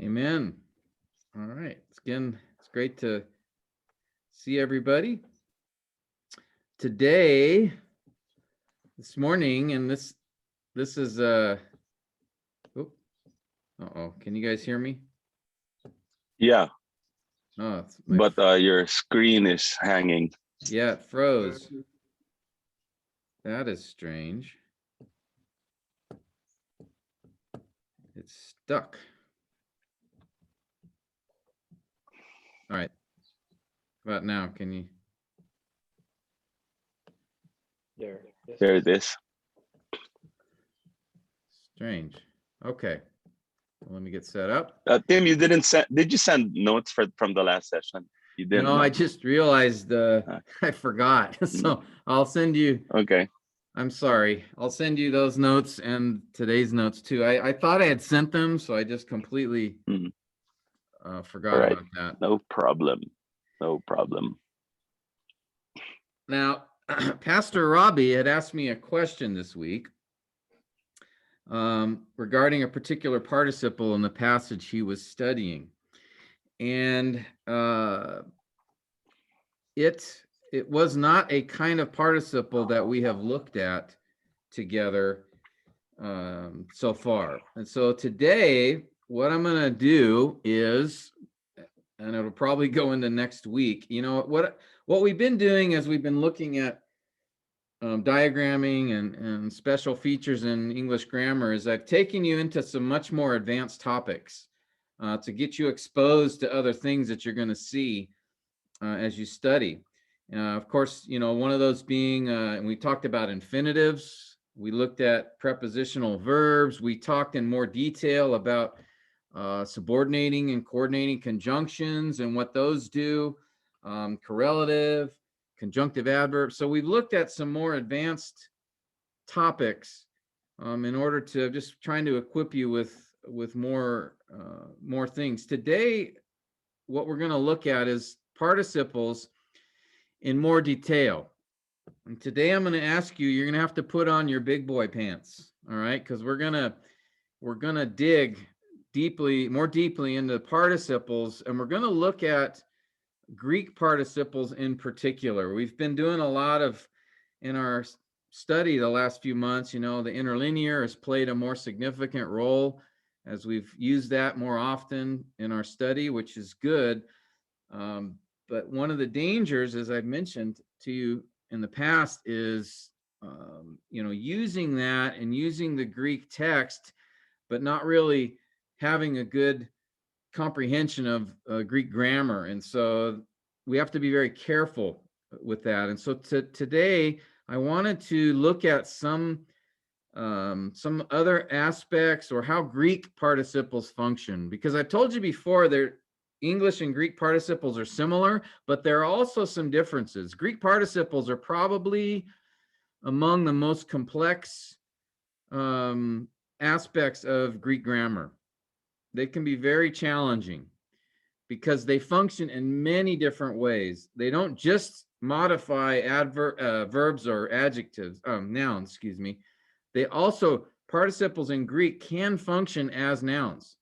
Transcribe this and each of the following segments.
Amen. All right. It's great to see everybody today, this morning, and this is oh, uh-oh. Can you guys hear me? Yeah, Oh, it's but your screen is hanging. yeah, it froze. That is strange. It's stuck. All right. How about now? Can you? There it is. Strange. Okay. Well, let me get set up. Tim, you didn't send. Did you send notes from the last session? You didn't. No, I just realized I forgot. So I'll send you. Okay. I'm sorry. I'll send you those notes and today's notes too. I thought I had sent them, so I just completely forgot about that. No problem. No problem. Now, Pastor Robbie had asked me a question this week regarding a particular participle in the passage he was studying. And it was not a kind of participle that we have looked at together so far. And so today, what I'm going to do is, and it'll probably go into next week, what we've been doing is we've been looking at diagramming and special features in English grammar is I've taken you into some much more advanced topics to get you exposed to other things that you're going to see as you study. Of course, one of those being, and we talked about infinitives. We looked at prepositional verbs. We talked in more detail about subordinating and coordinating conjunctions and what those do, correlative, conjunctive adverbs. So we've looked at some more advanced topics in order to just trying to equip you with more things. Today, what we're going to look at is participles in more detail. And today I'm going to ask you, you're going to have to put on your big boy pants, all right? Because we're going to dig more deeply into participles, and we're going to look at Greek participles in particular. We've been doing a lot in our study the last few months, the interlinear has played a more significant role as we've used that more often in our study, which is good. But one of the dangers, as I've mentioned to you in the past, is using that and using the Greek text, but not really having a good comprehension of Greek grammar. And so we have to be very careful with that. And so today I wanted to look at some other aspects or how Greek participles function, because I told you before English and Greek participles are similar, but there are also some differences. Greek participles are probably among the most complex aspects of Greek grammar. They can be very challenging because they function in many different ways. They don't just modify verbs or adjectives, nouns, excuse me. They also, participles in Greek can function as nouns.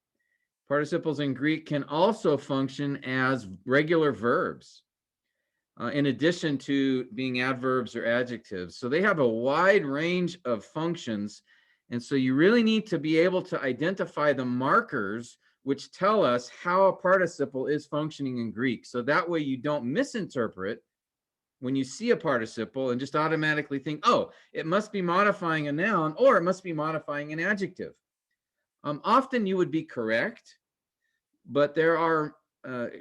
Participles in Greek can also function as regular verbs, in addition to being adverbs or adjectives. So they have a wide range of functions. And so you really need to be able to identify the markers which tell us how a participle is functioning in Greek. So that way you don't misinterpret when you see a participle and just automatically think, oh, it must be modifying a noun or it must be modifying an adjective. Often you would be correct, but there are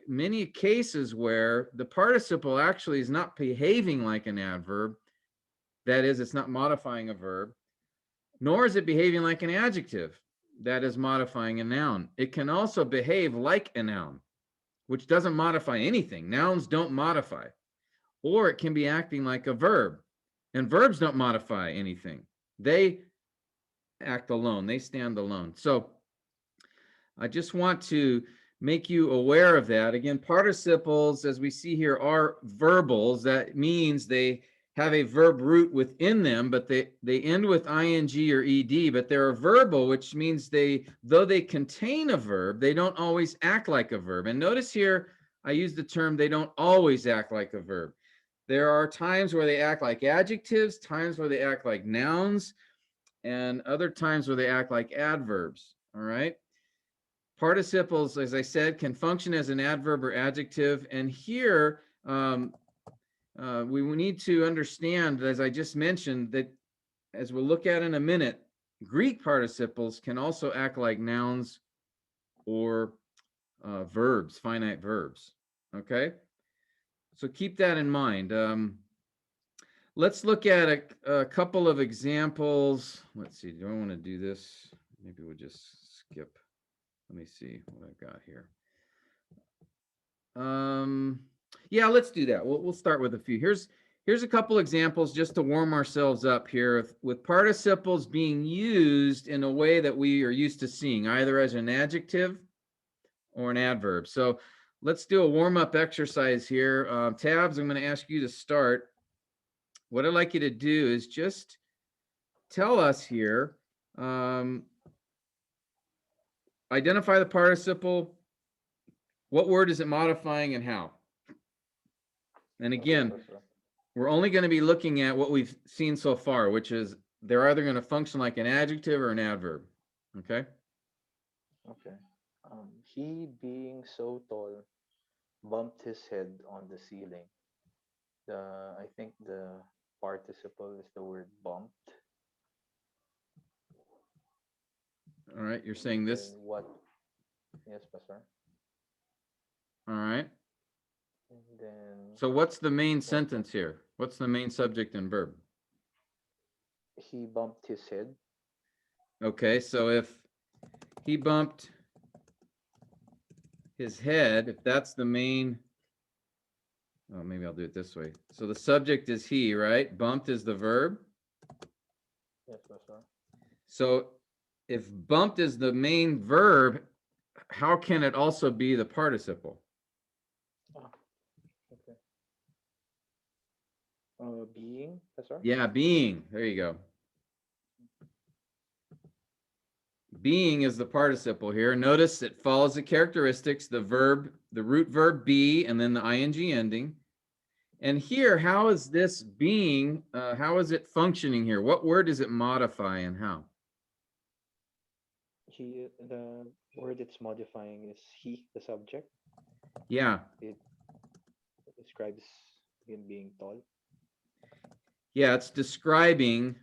many cases where the participle actually is not behaving like an adverb. That is, it's not modifying a verb, nor is it behaving like an adjective. That is modifying a noun. It can also behave like a noun, which doesn't modify anything. Nouns don't modify. Or it can be acting like a verb, and verbs don't modify anything. They act alone. They stand alone. So I just want to make you aware of that. Again, participles, as we see here, are verbals. That means they have a verb root within them, but they end with ing or ed, but they're verbal, which means though they contain a verb, they don't always act like a verb. And notice here, I use the term they don't always act like a verb. There are times where they act like adjectives, times where they act like nouns, and other times where they act like adverbs. All right. Participles, as I said, can function as an adverb or adjective. And here, we need to understand, as I just mentioned, that as we'll look at in a minute, Greek participles can also act like nouns or verbs, finite verbs. Okay? So keep that in mind. Let's look at a couple of examples. Let's see, do I want to do this? Maybe we'll just skip. Let me see what I've got here. Yeah, let's do that. We'll start with a few. Here's a couple examples just to warm ourselves up here with participles being used in a way that we are used to seeing, either as an adjective or an adverb. So let's do a warm-up exercise here. Tabs, I'm going to ask you to start. What I'd like you to do is just tell us here, identify the participle, what word is it modifying, and how. And again, we're only going to be looking at what we've seen so far, which is they're either going to function like an adjective or an adverb. Okay? Okay. He, being so tall, bumped his head on the ceiling. I think the participle is the word bumped. All right, you're saying Then this. what? Yes, Pastor. All right. And then So what's the main what? sentence here? What's the main subject and verb? He bumped his head. Okay, so if he bumped his head, if that's the main, oh, maybe I'll do it this way. So the subject is he, right? Bumped is the verb. Yes, Pastor. So if bumped is the main verb, how can it also be the participle? Ah, okay. Being, Pastor. Yeah, being. There you go. Being is the participle here. Notice it follows the characteristics, the verb, the root verb be, and then the ing ending. And here, how is this being, how is it functioning here? What word does it modify and how? The word it's modifying is he, the subject. Yeah, It describes him being tall. yeah, it's describing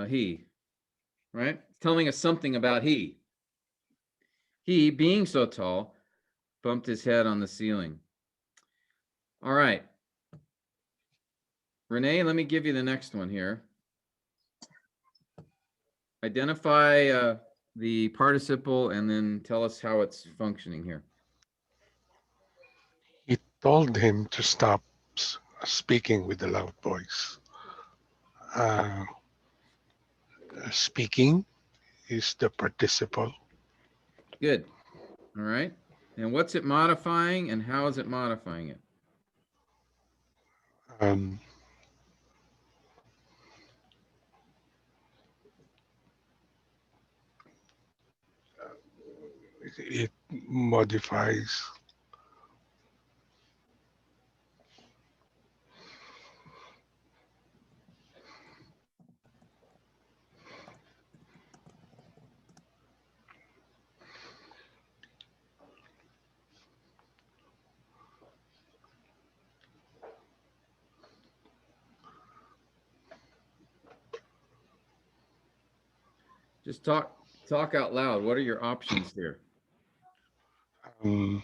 he, right? It's telling us something about he. He, being so tall, bumped his head on the ceiling. All right. Renee, let me give you the next one here. Identify the participle and then tell us how it's functioning here. He told him to stop speaking with a loud voice. Speaking is the participle. Good. All right. And what's it modifying and how is it modifying it? Um, it modifies Just talk out loud. What are your options here? um,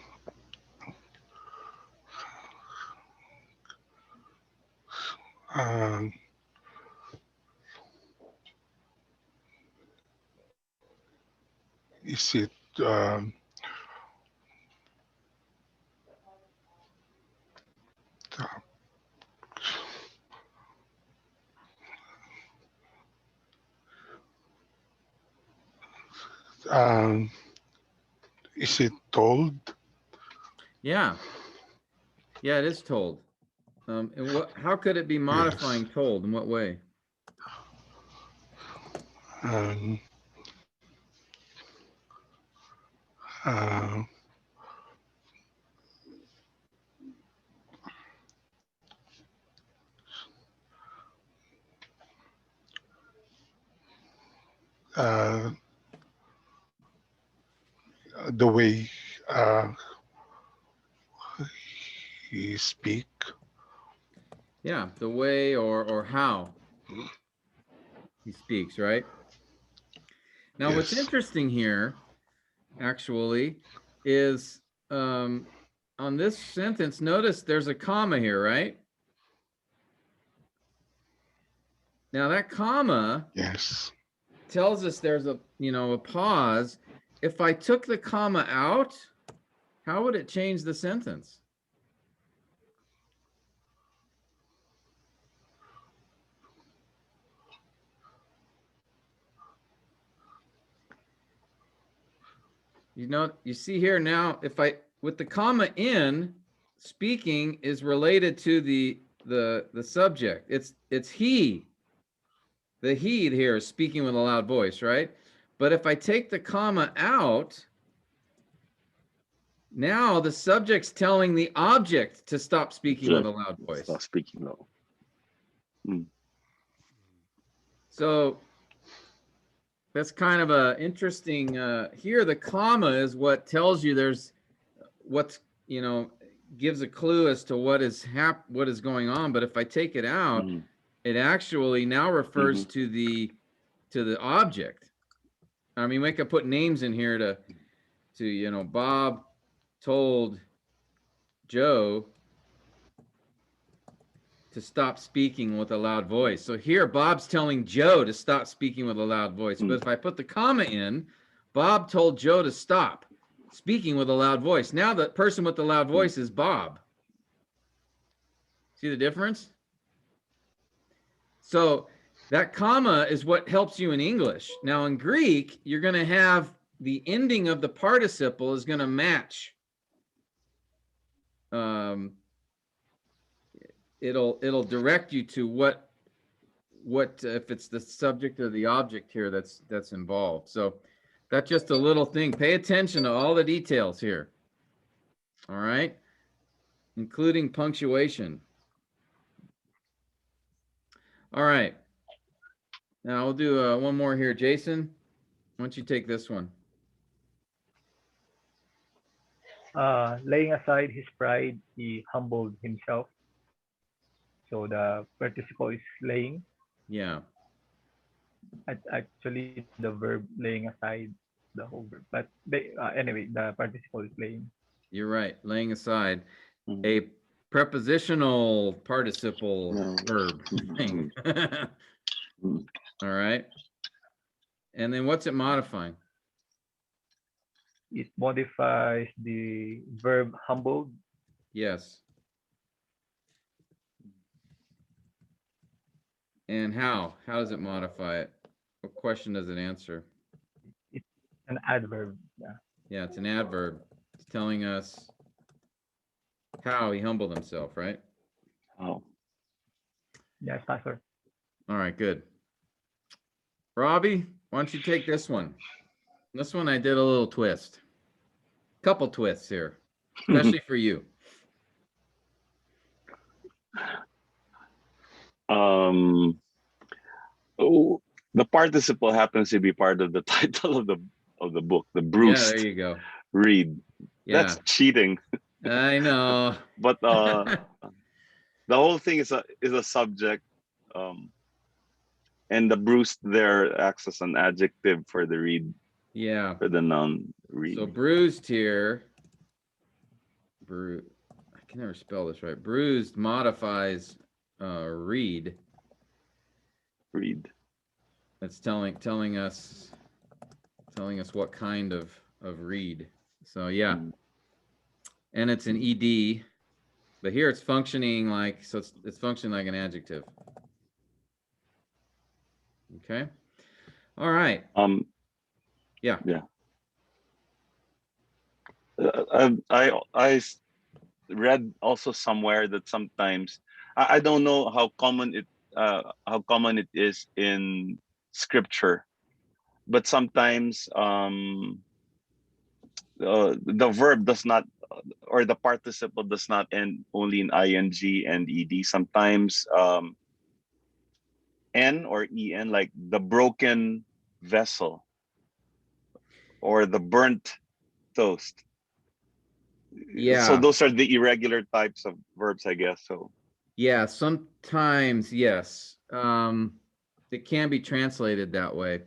um, is it is it told? Yeah. Yeah, it is told. And how could it be modifying told? In what way? Um, uh, uh, the way uh, he speak. Yeah, the way or how he speaks, right? Now, what's Yes. interesting here, actually, is on this sentence, notice there's a comma here, right? Now, that comma Yes. tells us there's a pause. If I took the comma out, how would it change the sentence? You see here now, if I with the comma in, speaking is related to the subject. It's he. The he here is speaking with a loud voice, right? But if I take the comma out, now the subject's telling the object to stop speaking with Just a loud voice. stop speaking now. So that's kind of a interesting here the comma is what tells you there's what's gives a clue as to what is going on. But if I take it out, Mm-hmm. it actually now refers Mm-hmm. to the object. I mean, we could put names in here to Bob told Joe to stop speaking with a loud voice. So here Bob's telling Joe to stop speaking with a loud voice. But if I put the comma in, Bob told Joe to stop speaking with a loud voice. Now the person with the loud voice is Bob. See the difference? So that comma is what helps you in English. Now in Greek, you're going to have the ending of the participle is going to match. It'll direct you to what if it's the subject or the object here that's involved. So that's just a little thing. Pay attention to all the details here. All right, including punctuation. All right. Now we'll do one more here. Jason, why don't you take this one? Laying aside his pride, he humbled himself. So the participle is laying. Yeah. Actually, the verb laying aside the whole verb. But anyway, the participle is laying. You're right. Laying aside Mm-hmm. a prepositional participle verb thing. All right. And then what's it modifying? It modifies the verb humbled. Yes. And how? How does it modify it? What question does it answer? It's an adverb. Yeah. Yeah, it's an adverb. It's telling us how he humbled himself, right? Oh. Yes, Pastor. All right, good. Robbie, why don't you take this one? This one I did a little twist. Couple twists here, especially for you. Oh, the participle happens to be part of the title of the book, the Yeah, Bruce there you go. Read. Yeah, That's cheating. I know. But the whole thing is a subject, and the bruised there acts as an adjective for the read. Yeah. For the noun read. So bruised here. I can never spell this right. Bruised modifies read. Read. It's telling us what kind of read. So yeah. And it's an ed, but here it's functioning like it's functioning like an adjective. Okay. All right. Yeah. Yeah. I read also somewhere that sometimes I don't know how common it is in scripture, but sometimes the verb does not, or the participle does not end only in ing and ed. Sometimes n or en, like the broken vessel or the burnt toast. So Yeah. those are the irregular types of verbs, I guess. So Yeah, sometimes, yes. It can be translated that way.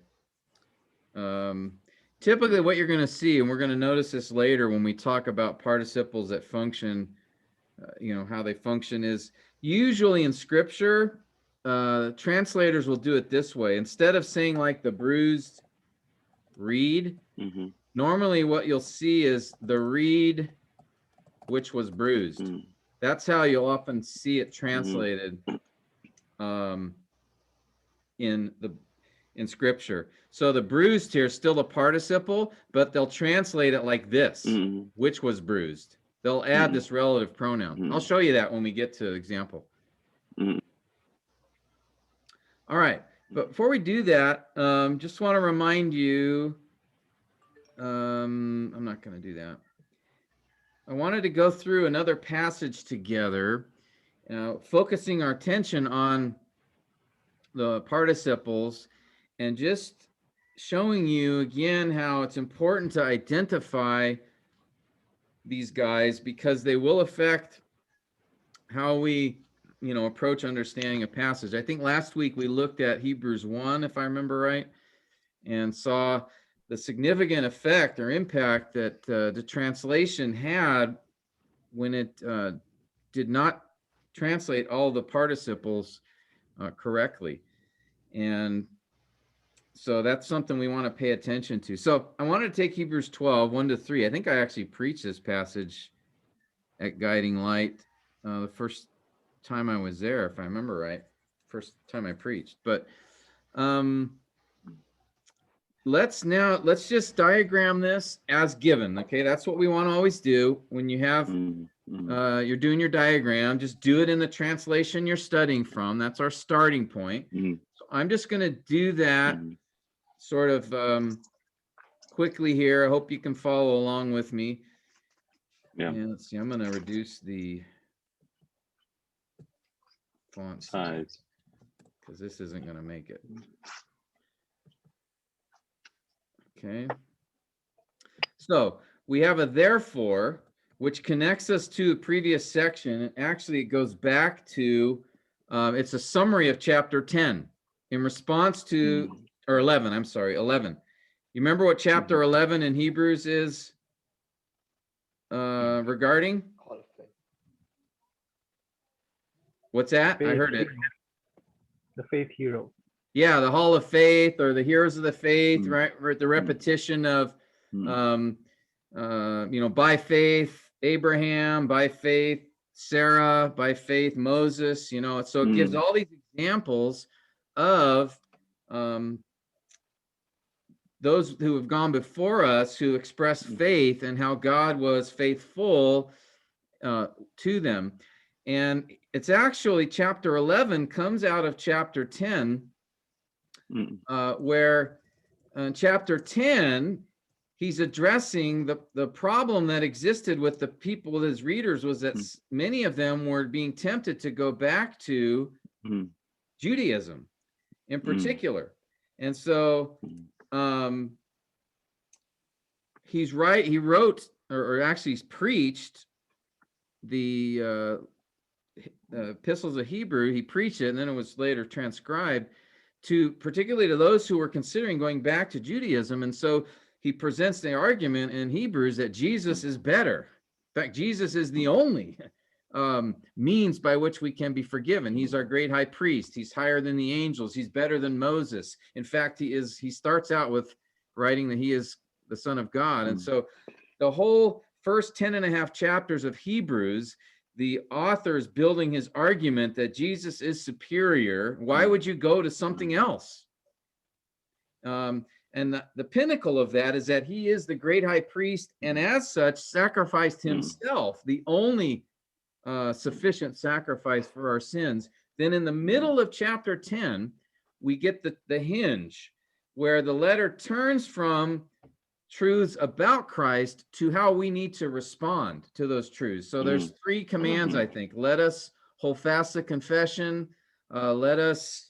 Typically what you're going to see, and we're going to notice this later when we talk about participles that function, how they function, is usually in scripture, translators will do it this way. Instead of saying like the bruised reed, mhm, normally what you'll see is the reed which was bruised. mhm, That's how you'll often see it mhm, translated in scripture. So the bruised here is still a participle, but they'll translate it like this, mhm, which was bruised. They'll add this relative pronoun. I'll mhm, show you that when we get to example. mhm, All right, but before we do that, just want to remind you, I'm not going to do that. I wanted to go through another passage together, focusing our attention on the participles and just showing you again how it's important to identify these guys because they will affect how we approach understanding a passage. I think last week we looked at Hebrews 1, if I remember right, and saw the significant effect or impact that the translation had when it did not translate all the participles correctly. And so that's something we want to pay attention to. So I wanted to take Hebrews 12, 1-3. I think I actually preached this passage at Guiding Light the first time I was there, if I remember right. First time I preached. But let's just diagram this as given. Okay, that's what we want to always do when you have you're doing your diagram. Just do it in the translation you're studying from. That's our starting point. So I'm just going to do that sort of quickly here. I hope you can follow along with me. yeah. And let's see, I'm going to reduce the font size because this isn't going to make it. Okay. So we have a therefore, which connects us to the previous section. And actually, it goes back to, it's a summary of chapter 10 in response to, or 11, I'm sorry, 11. You remember what chapter 11 in Hebrews is regarding? Hall of Fame. What's that? I Faith, heard it. the faith hero. Yeah, the Hall of Faith or the heroes of the faith, right? The repetition of, by faith, Abraham, by faith, Sarah, by faith, Moses, so it gives all these examples of those who have gone before us who expressed faith and how God was faithful to them. And it's actually chapter 11 comes out of chapter 10, where in chapter 10, he's addressing the problem that existed with the people, with his readers, was that many of them were being tempted to go back to Judaism in particular. And so he wrote, or actually he's preached the epistles of Hebrew. He preached it, and then it was later transcribed particularly to those who were considering going back to Judaism. And so he presents the argument in Hebrews that Jesus is better. In fact, Jesus is the only means by which we can be forgiven. He's our great high priest. He's higher than the angels. He's better than Moses. In fact, he starts out with writing that he is the Son of God. And so the whole first 10.5 chapters of Hebrews, the author is building his argument that Jesus is superior. Why would you go to something else? And the pinnacle of that is that he is the great high priest, and as such sacrificed himself, the only sufficient sacrifice for our sins. Then in the middle of chapter 10, we get the hinge where the letter turns from truths about Christ to how we need to respond to those truths. So there's three commands, I think. Let us hold fast the confession. Let us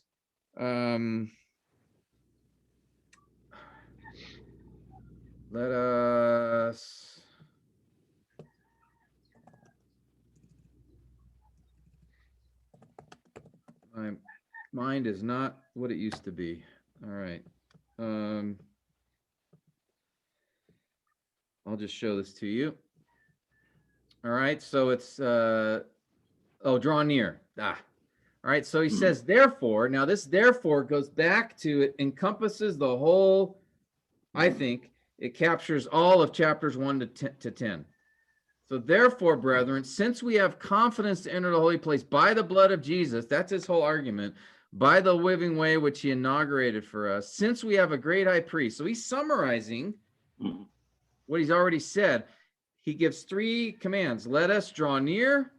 my mind is not what it used to be. All right. I'll just show this to you. All right, so it's draw near. All right, so he says therefore. Now this therefore goes back to, it encompasses the whole, I think it captures all of chapters 1 to 10. So therefore, brethren, since we have confidence to enter the holy place by the blood of Jesus, that's his whole argument, by the living way which he inaugurated for us, since we have a great high priest. So he's summarizing what he's already said. He gives three commands. Let us draw near,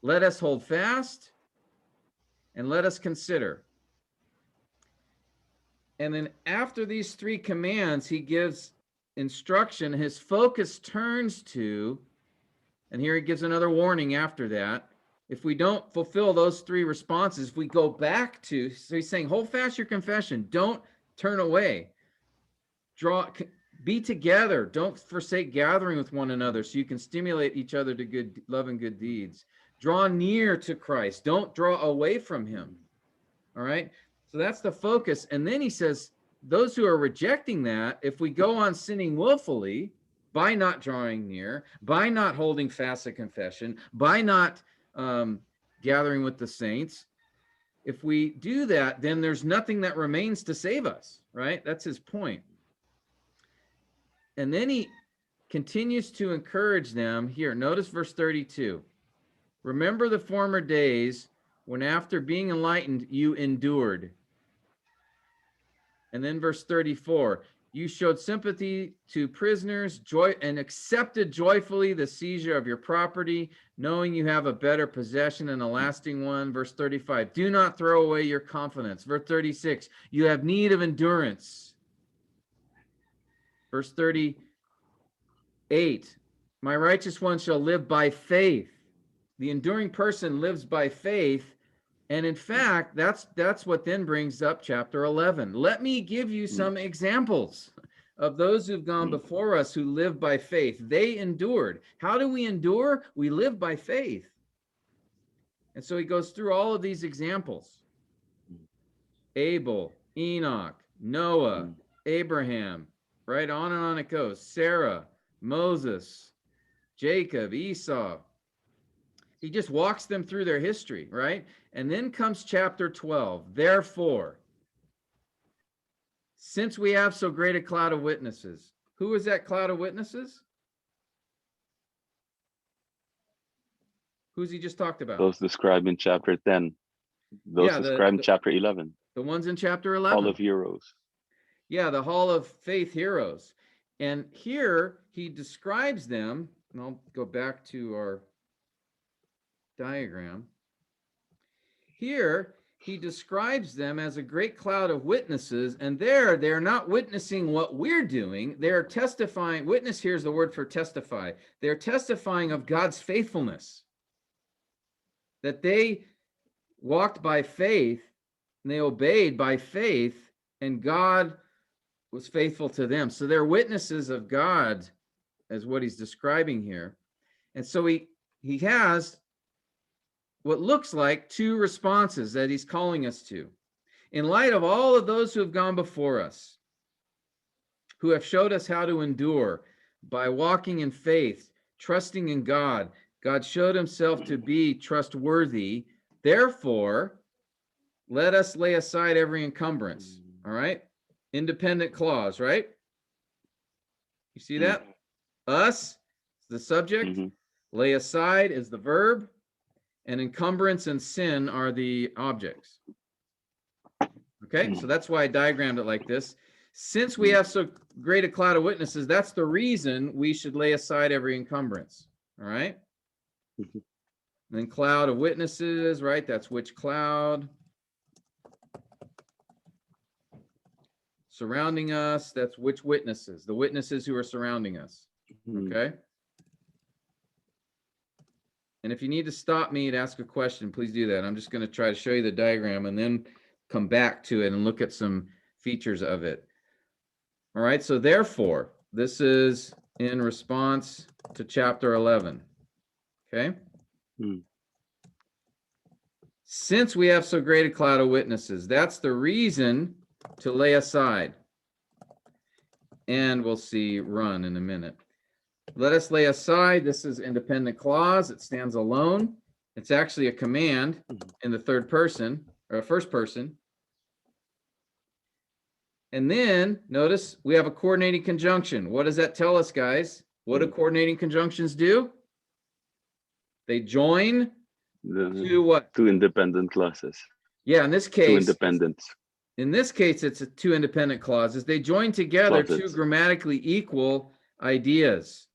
let us hold fast, and let us consider. And then after these three commands, he gives instruction. His focus turns to, and here he gives another warning after that. If we don't fulfill those three responses, if we go back to, so he's saying, hold fast your confession. Don't turn away. Be together. Don't forsake gathering with one another so you can stimulate each other to good love and good deeds. Draw near to Christ. Don't draw away from him. All right. So that's the focus. And then he says, those who are rejecting that, if we go on sinning willfully by not drawing near, by not holding fast a confession, by not gathering with the saints, if we do that, then there's nothing that remains to save us, right? That's his point. And then he continues to encourage them here. Notice verse 32. Remember the former days when after being enlightened, you endured. And then verse 34, you showed sympathy to prisoners, and accepted joyfully the seizure of your property, knowing you have a better possession and a lasting one. Verse 35, do not throw away your confidence. Verse 36, you have need of endurance. Verse 38, my righteous one shall live by faith. The enduring person lives by faith. And in fact, that's what then brings up chapter 11. Let me give you some examples of those who've gone before us who live by faith. They endured. How do we endure? We live by faith. And so he goes through all of these examples. Abel, Enoch, Noah, Abraham, right on and on it goes. Sarah, Moses, Jacob, Esau. He just walks them through their history, right? And then comes chapter 12. Therefore, since we have so great a cloud of witnesses. Who is that cloud of witnesses? Who's he just talked about? Those described in chapter 10. Those described in chapter 11. The ones in chapter 11. Hall of Heroes. Yeah, the Hall of Faith heroes. And here he describes them, and I'll go back to our diagram. Here he describes them as a great cloud of witnesses, and they're not witnessing what we're doing. They're testifying. Witness here is the word for testify. They're testifying of God's faithfulness, that they walked by faith and they obeyed by faith, and God was faithful to them. So they're witnesses of God, as what he's describing here. And so he has what looks like two responses that he's calling us to. In light of all of those who have gone before us, who have showed us how to endure by walking in faith, trusting in God, God showed himself to be trustworthy. Therefore, let us lay aside every encumbrance. All right? Independent clause, right? You see that? Us is the subject. Lay aside is the verb. And encumbrance and sin are the objects. Okay, so that's why I diagrammed it like this. Since we have so great a cloud of witnesses, that's the reason we should lay aside every encumbrance. All right? And then cloud of witnesses, right? That's which cloud. Surrounding us, that's which witnesses, the witnesses who are surrounding us. Okay. And if you need to stop me to ask a question, please do that. I'm just going to try to show you the diagram and then come back to it and look at some features of it. All right. So therefore, this is in response to chapter 11. Okay. Since we have so great a cloud of witnesses, that's the reason to lay aside. And we'll see run in a minute. Let us lay aside. This is independent clause. It stands alone. It's actually a command in the third person or first person. And then notice we have a coordinating conjunction. What does that tell us, guys? What do coordinating conjunctions do? They join to what? Two independent clauses. Yeah, in this case. Two independent. In this case, it's two independent clauses. They join together two grammatically equal ideas.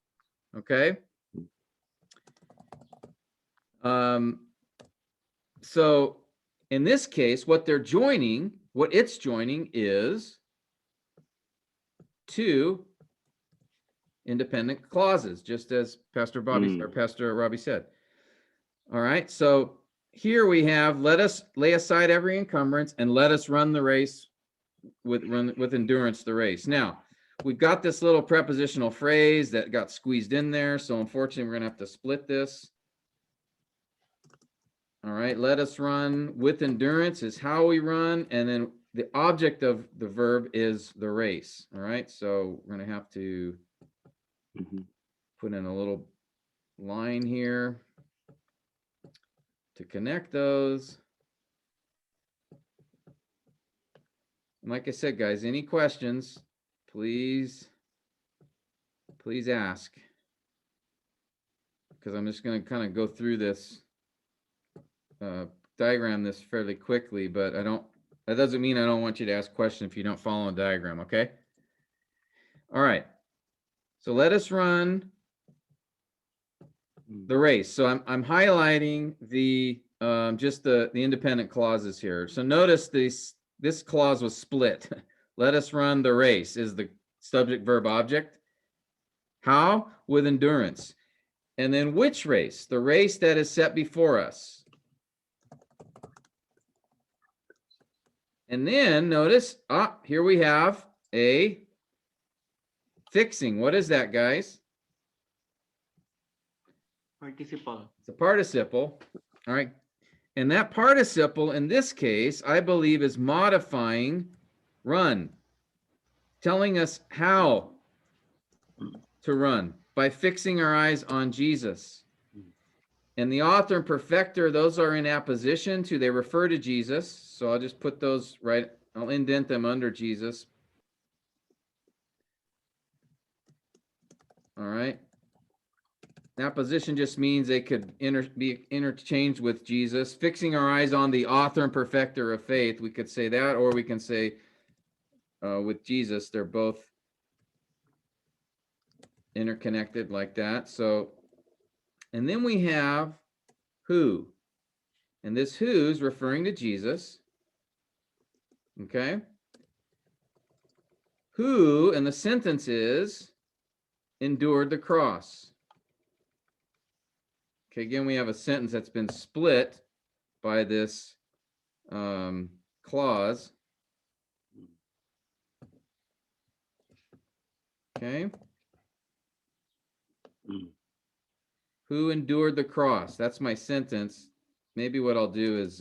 Okay. So in this case, what it's joining is two independent clauses, just as Pastor Robbie said. All right. So here we have, let us lay aside every encumbrance and let us run the race with endurance the race. Now, we've got this little prepositional phrase that got squeezed in there. So unfortunately, we're going to have to split this. All right, let us run with endurance is how we run. And then the object of the verb is the race. All right, so we're going to have to put in a little line here to connect those. And like I said, guys, any questions, please ask. Because I'm just going to kind of go through this, diagram this fairly quickly, but that doesn't mean I don't want you to ask questions if you don't follow a diagram, okay? All right. So let us run the race. So I'm highlighting the just the independent clauses here. So notice this clause was split. Let us run the race is the subject verb object. How? With endurance. And then which race? The race that is set before us. And then notice, here we have a fixing. What is that, guys? Participle. It's a participle. All right. And that participle in this case, I believe, is modifying run, telling us how to run by fixing our eyes on Jesus. And the author and perfecter, those are in apposition to, they refer to Jesus. So I'll just put those right, I'll indent them under Jesus. All right. Apposition just means they could be interchanged with Jesus. Fixing our eyes on the author and perfecter of faith, we could say that, or we can say with Jesus, they're both interconnected like that. So, and then we have who, and this who's referring to Jesus. Okay. Who, and the sentence is, endured the cross. Okay, again, we have a sentence that's been split by this clause. Okay. Who endured the cross? That's my sentence. Maybe what I'll do is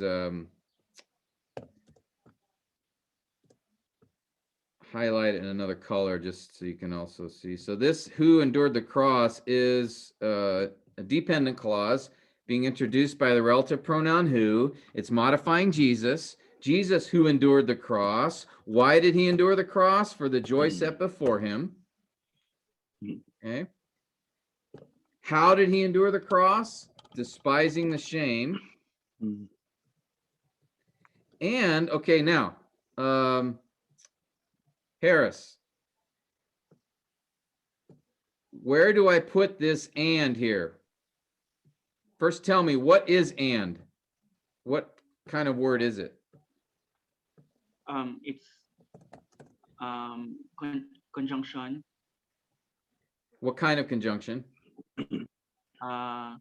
highlight it in another color just so you can also see. So this who endured the cross is a dependent clause being introduced by the relative pronoun who. It's modifying Jesus. Jesus who endured the cross. Why did he endure the cross? For the joy set before him. Okay. How did he endure the cross? Despising the shame. And, okay, now, Harris, where do I put this and here? first tell me, what is and? What kind of word is it? It's conjunction. What kind of conjunction? Uh,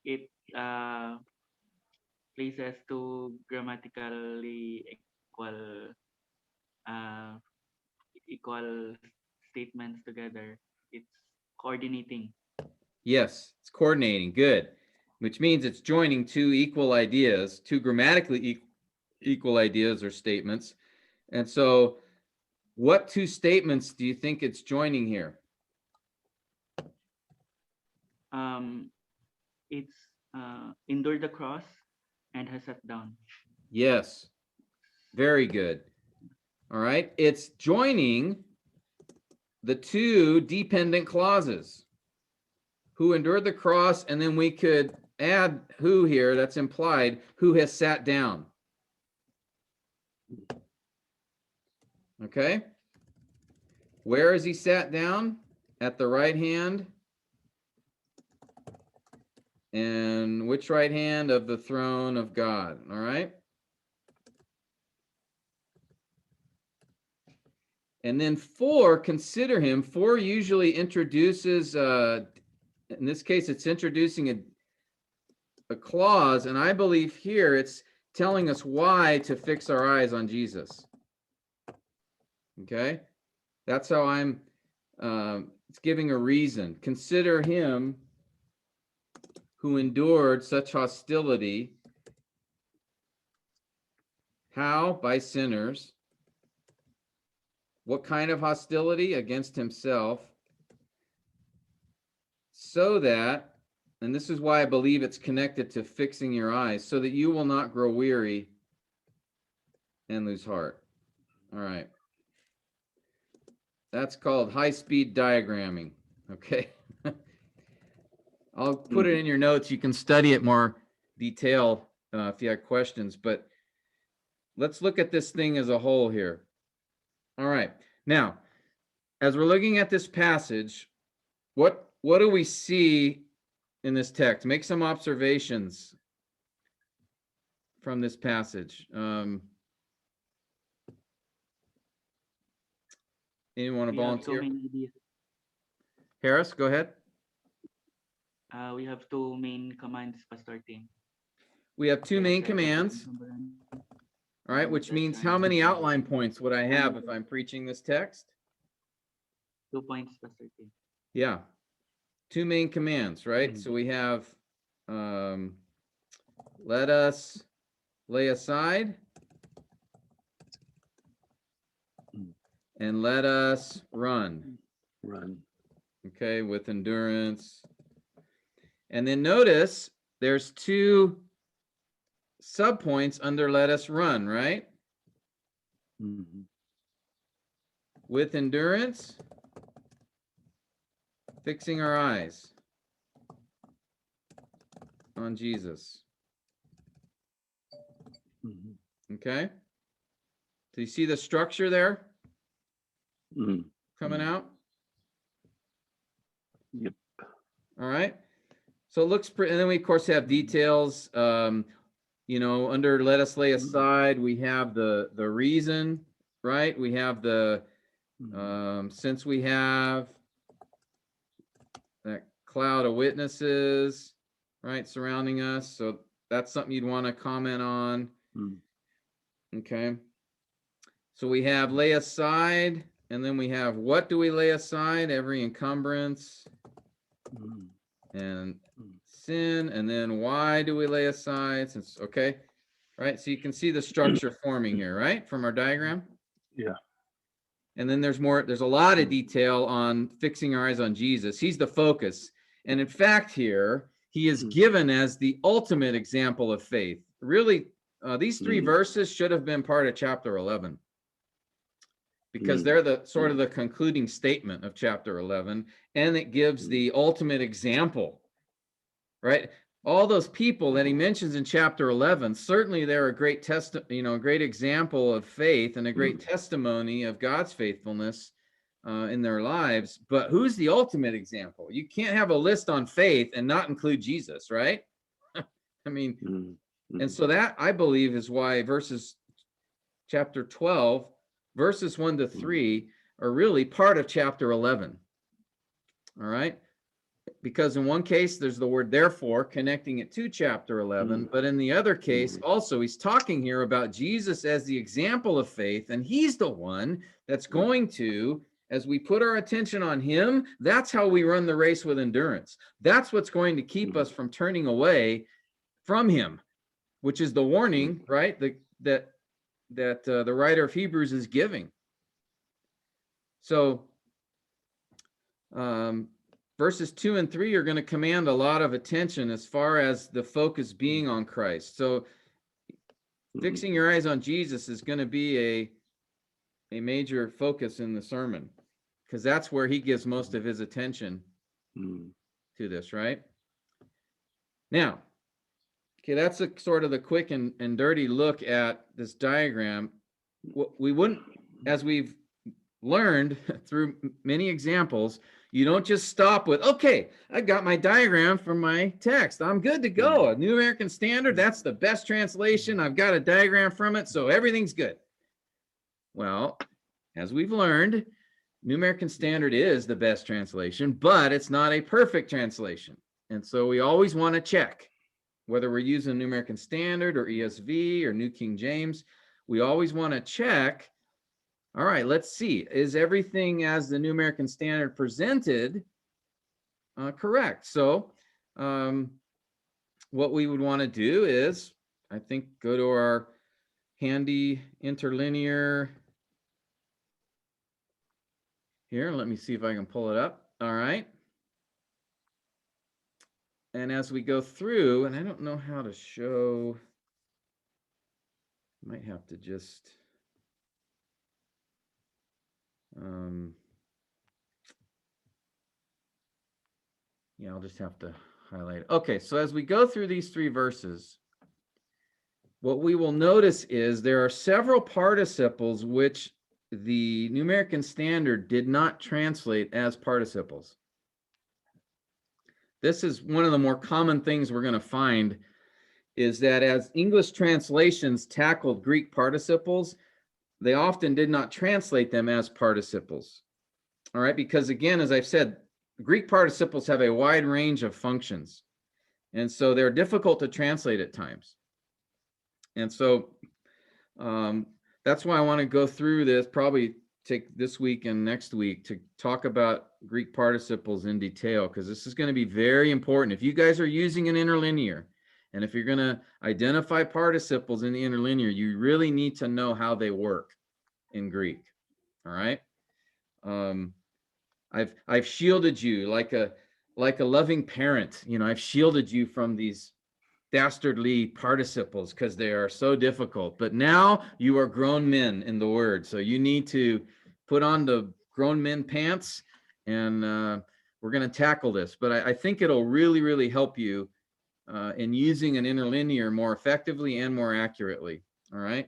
it places two grammatically uh, equal statements together. It's coordinating. Yes, it's coordinating. Good. Which means it's joining two equal ideas, two grammatically equal ideas or statements. And so what two statements do you think it's joining here? It's endured the cross and has sat down. Yes. Very good. All right. It's joining the two dependent clauses. Who endured the cross, and then we could add who here, that's implied, who has sat down. Okay. Where has he sat down? At the right hand. And which right hand? Of the throne of God. All right. And then for, consider him. For usually introduces, in this case, it's introducing a clause. And I believe here it's telling us why to fix our eyes on Jesus. Okay. That's how I'm, it's giving a reason. Consider him who endured such hostility. How? By sinners. What kind of hostility? Against himself. So that, and this is why I believe it's connected to fixing your eyes, so that you will not grow weary and lose heart. All right. That's called high-speed diagramming. Okay. I'll put it in your notes. You can study it more detail if you have questions, but let's look at this thing as a whole here. All right. Now, as we're looking at this passage, what do we see in this text? Make some observations from this passage. Anyone want to We have volunteer? two main ideas. Harris, go ahead. We have two main commands, Pastor Tim. We have two main commands. All right, which means how many outline points would I have if I'm preaching this text? 2 points, Pastor Tim. Yeah, two main commands, right? So we have, let us lay aside and let us run. Run. Okay, with endurance. And then notice there's two subpoints under let us run, right? Mm-hmm. With endurance, fixing our eyes on Jesus. Mm-hmm. Okay. So you see the structure there coming out? Yep. All right. So it looks pretty, and then we of course have details. You know, under let us lay aside, we have the reason, right? We have the since we have that cloud of witnesses, right, surrounding us. So that's something you'd want to comment on. Okay. So we have lay aside, and then we have what do we lay aside? Every encumbrance and sin, and then why do we lay aside? Since okay, right? So you can see the structure forming here, right, from our diagram. Yeah. And then there's a lot of detail on fixing our eyes on Jesus. He's the focus. And in fact, here he is given as the ultimate example of faith. Really, these three verses should have been part of chapter 11, because they're the sort of the concluding statement of chapter 11, and it gives the ultimate example, right? All those people that he mentions in chapter 11, certainly they're a great a great example of faith and a great testimony of God's faithfulness. in their lives. But who's the ultimate example? You can't have a list on faith and not include Jesus, right? I mean, and so that, I believe, is why verses chapter 12, verses 1 to 3 are really part of chapter 11. All right? Because in one case, there's the word therefore connecting it to chapter 11. But in the other case, also, he's talking here about Jesus as the example of faith. And he's the one that's going to, as we put our attention on him, that's how we run the race with endurance. That's what's going to keep us from turning away from him, which is the warning, right? That the writer of Hebrews is giving. So, verses 2 and 3 are going to command a lot of attention as far as the focus being on Christ. So fixing your eyes on Jesus is going to be a major focus in the sermon, because that's where he gives most of his attention to this, right? Now, okay, that's a sort of the quick and dirty look at this diagram. We wouldn't, as we've learned through many examples, you don't just stop with, okay, I got my diagram from my text, I'm good to go. A New American Standard, that's the best translation. I've got a diagram from it, so everything's good. Well, as we've learned, New American Standard is the best translation, but it's not a perfect translation. And so we always want to check whether we're using New American Standard or ESV or New King James. We always want to check. All right, let's see. Is everything as the New American Standard presented correct? So what we would want to do is, I think, go to our handy interlinear here. Let me see if I can pull it up. All right. And as we go through, and I don't know how to show, might have to just... yeah, I'll just have to highlight it. Okay, so as we go through these three verses, what we will notice is there are several participles which the New American Standard did not translate as participles. This is one of the more common things we're going to find, is that as English translations tackled Greek participles, they often did not translate them as participles. All right, because again, as I've said, Greek participles have a wide range of functions. And so they're difficult to translate at times. And so that's why I want to go through this, probably take this week and next week to talk about Greek participles in detail, because this is going to be very important. If you guys are using an interlinear, and if you're going to identify participles in the interlinear, you really need to know how they work in Greek. All right. I've shielded you like a loving parent. You know, I've shielded you from these dastardly participles because they are so difficult. But now you are grown men in the word, so you need to put on the grown men pants, and we're going to tackle this. But I think it'll really, really help you in using an interlinear more effectively and more accurately. All right.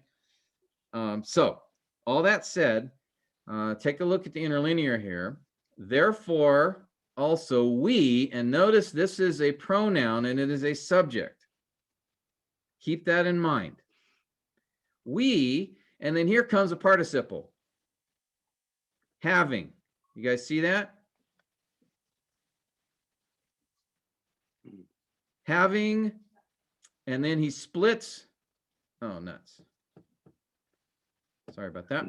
So all that said, take a look at the interlinear here. Therefore, also we, and notice this is a pronoun and it is a subject. Keep that in mind. We, and then here comes a participle. Having. You guys see that? Having, and then he splits. Oh, nuts. Sorry about that.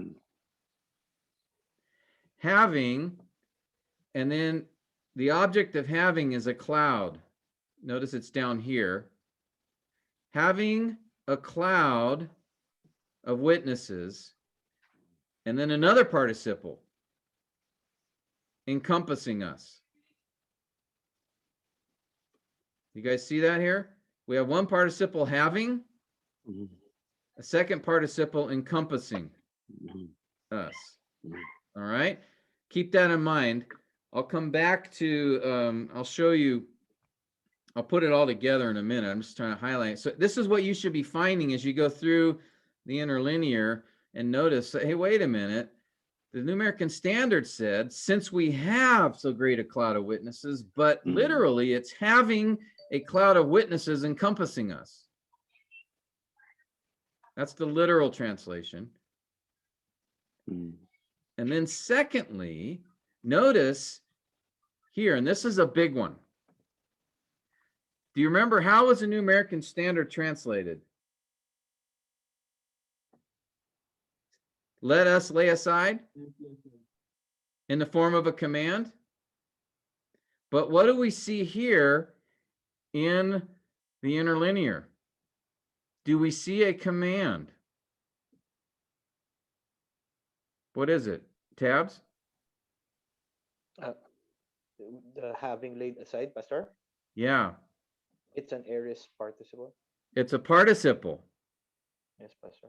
Having, and then the object of having is a cloud. Notice it's down here. Having a cloud of witnesses, and then another participle, encompassing us. You guys see that here? We have one participle, having, a second participle, encompassing us. All right? Keep that in mind. I'll come back to, I'll show you, I'll put it all together in a minute. I'm just trying to highlight. So this is what you should be finding as you go through the interlinear and notice, hey, wait a minute. The New American Standard said, since we have so great a cloud of witnesses, but literally it's having a cloud of witnesses encompassing us. That's the literal translation. And then secondly, notice here, and this is a big one. Do you remember how was the New American Standard translated? Let us lay aside in the form of a command. But what do we see here in the interlinear? Do we see a command? What is it? Tabs? The having laid aside, Pastor. Yeah, It's an aorist participle. it's a participle. Yes, Pastor.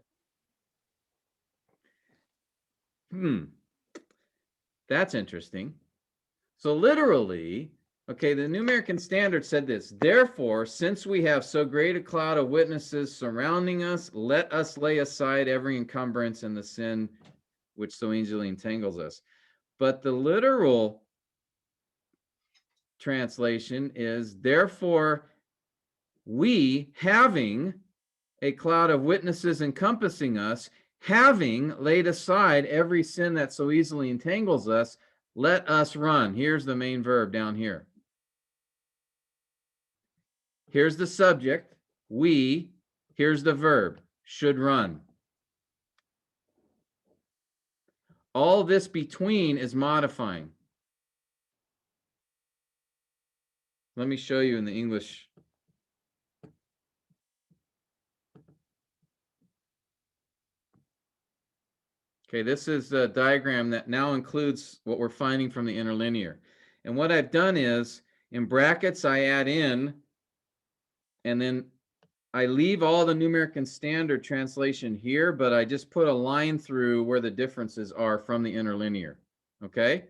That's interesting. So literally, okay, the New American Standard said this, therefore, since we have so great a cloud of witnesses surrounding us, let us lay aside every encumbrance and the sin which so easily entangles us. But the literal translation is, therefore, we, having a cloud of witnesses encompassing us, having laid aside every sin that so easily entangles us, let us run. Here's the main verb down here. Here's the subject, we. Here's the verb, should run. All this between is modifying. Let me show you in the English. Okay, this is a diagram that now includes what we're finding from the interlinear. And what I've done is, in brackets, I add in, and then I leave all the New American Standard translation here, but I just put a line through where the differences are from the interlinear, okay?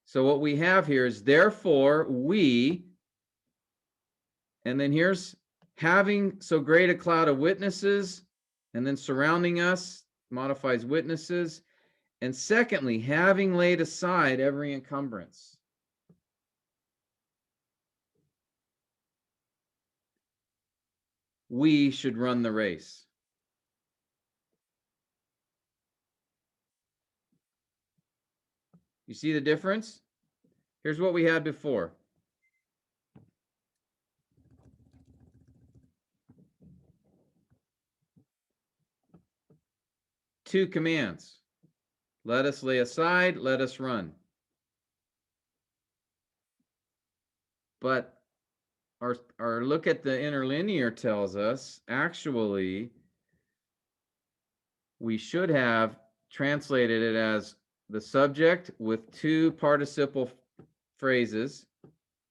So what we have here is, therefore, we, and then here's having so great a cloud of witnesses, and then surrounding us, modifies witnesses. And secondly, having laid aside every encumbrance. We should run the race. You see the difference? Here's what we had before. Two commands. Let us lay aside, let us run. But our look at the interlinear tells us, actually, we should have translated it as the subject with two participle phrases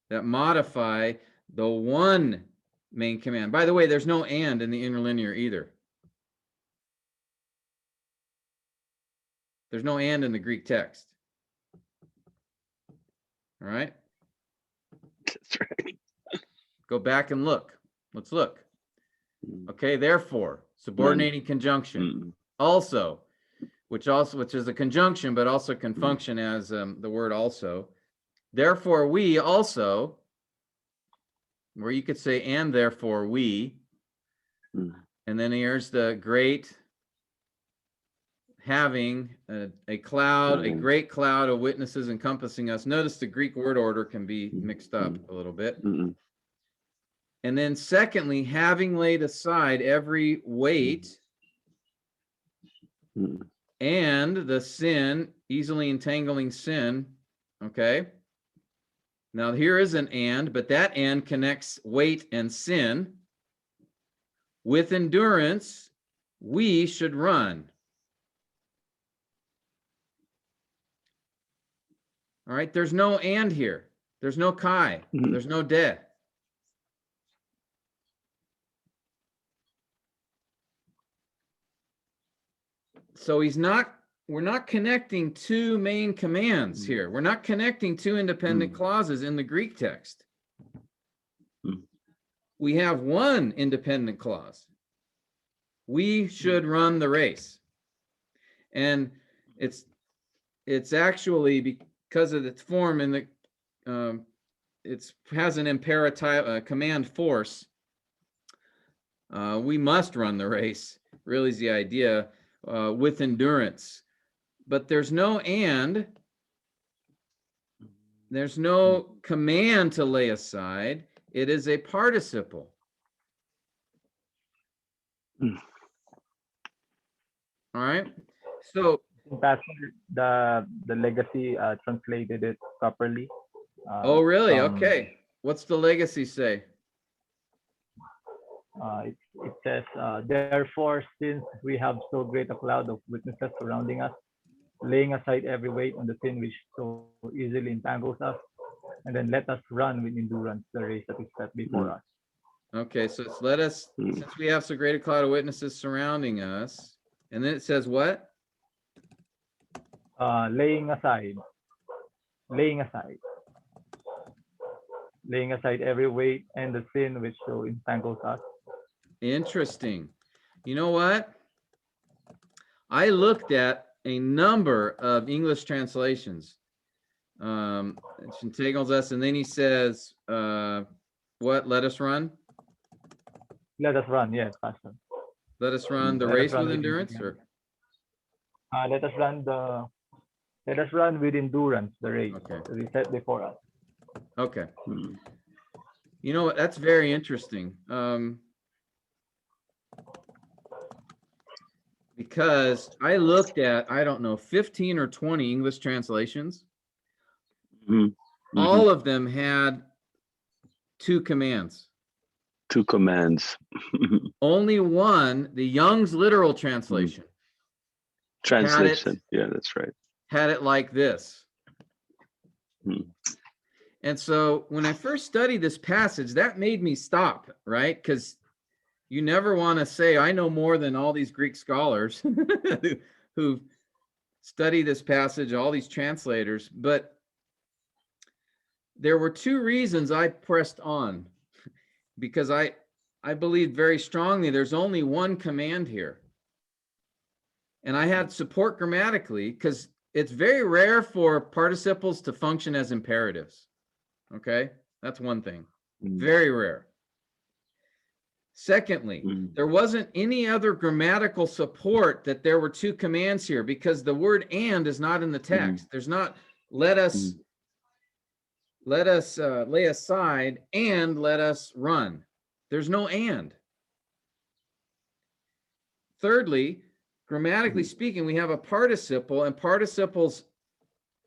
that modify the one main command. By the way, there's no and in the interlinear either. There's no and in the Greek text. All right? That's right. Go back and look. Let's look. Okay, therefore, subordinating conjunction. Also, which is a conjunction, but also can function as the word also. Therefore, we also, where you could say, and therefore we, and then here's the great, having a cloud, a great cloud of witnesses encompassing us. Notice the Greek word order can be mixed up a little bit. And then secondly, having laid aside every weight and the sin, easily entangling sin, okay? Now here is an and, but that and connects weight and sin. With endurance, we should run. All right, there's no and here. There's no kai. There's no de. So we're not connecting two main commands here. We're not connecting two independent clauses in the Greek text. We have one independent clause. We should run the race. And It's actually because of its form and the it has an imperative command force. We must run the race, really is the idea, with endurance. But there's no and, there's no command to lay aside. It is a participle. All right. So, Pastor, the legacy translated it properly. oh, really? From, Okay. What's the legacy say? it says, therefore, since we have so great a cloud of witnesses surrounding us, laying aside every weight and the sin which so easily entangles us, and then let us run with endurance the race that is set before us. Okay, so it's let us, since we have so great a cloud of witnesses surrounding us, and then it says what? Laying aside every weight and the sin which so entangles us. Interesting. You know what? I looked at a number of English translations. It entangles us, and then he says, what? Let us run? Let us run, yes, Pastor. Let us run the Let us race run with with endurance? endurance. Or Let us run with endurance the race okay. that is set before us. Okay. You know what? That's very interesting. Because I looked at, I don't know, 15 or 20 English translations. All of them had two commands. Two commands. Only one, the Young's literal translation. Translation. Yeah, that's right. Had it like this. And so when I first studied this passage, that made me stop, right? Because you never want to say, I know more than all these Greek scholars who study this passage, all these translators. But there were two reasons I pressed on, because I believe very strongly there's only one command here. And I had support grammatically, because it's very rare for participles to function as imperatives. Okay, that's one thing. Very rare. Secondly, there wasn't any other grammatical support that there were two commands here, because the word and is not in the text. There's not let us lay aside and let us run. There's no and. Thirdly, grammatically speaking, we have a participle, and participles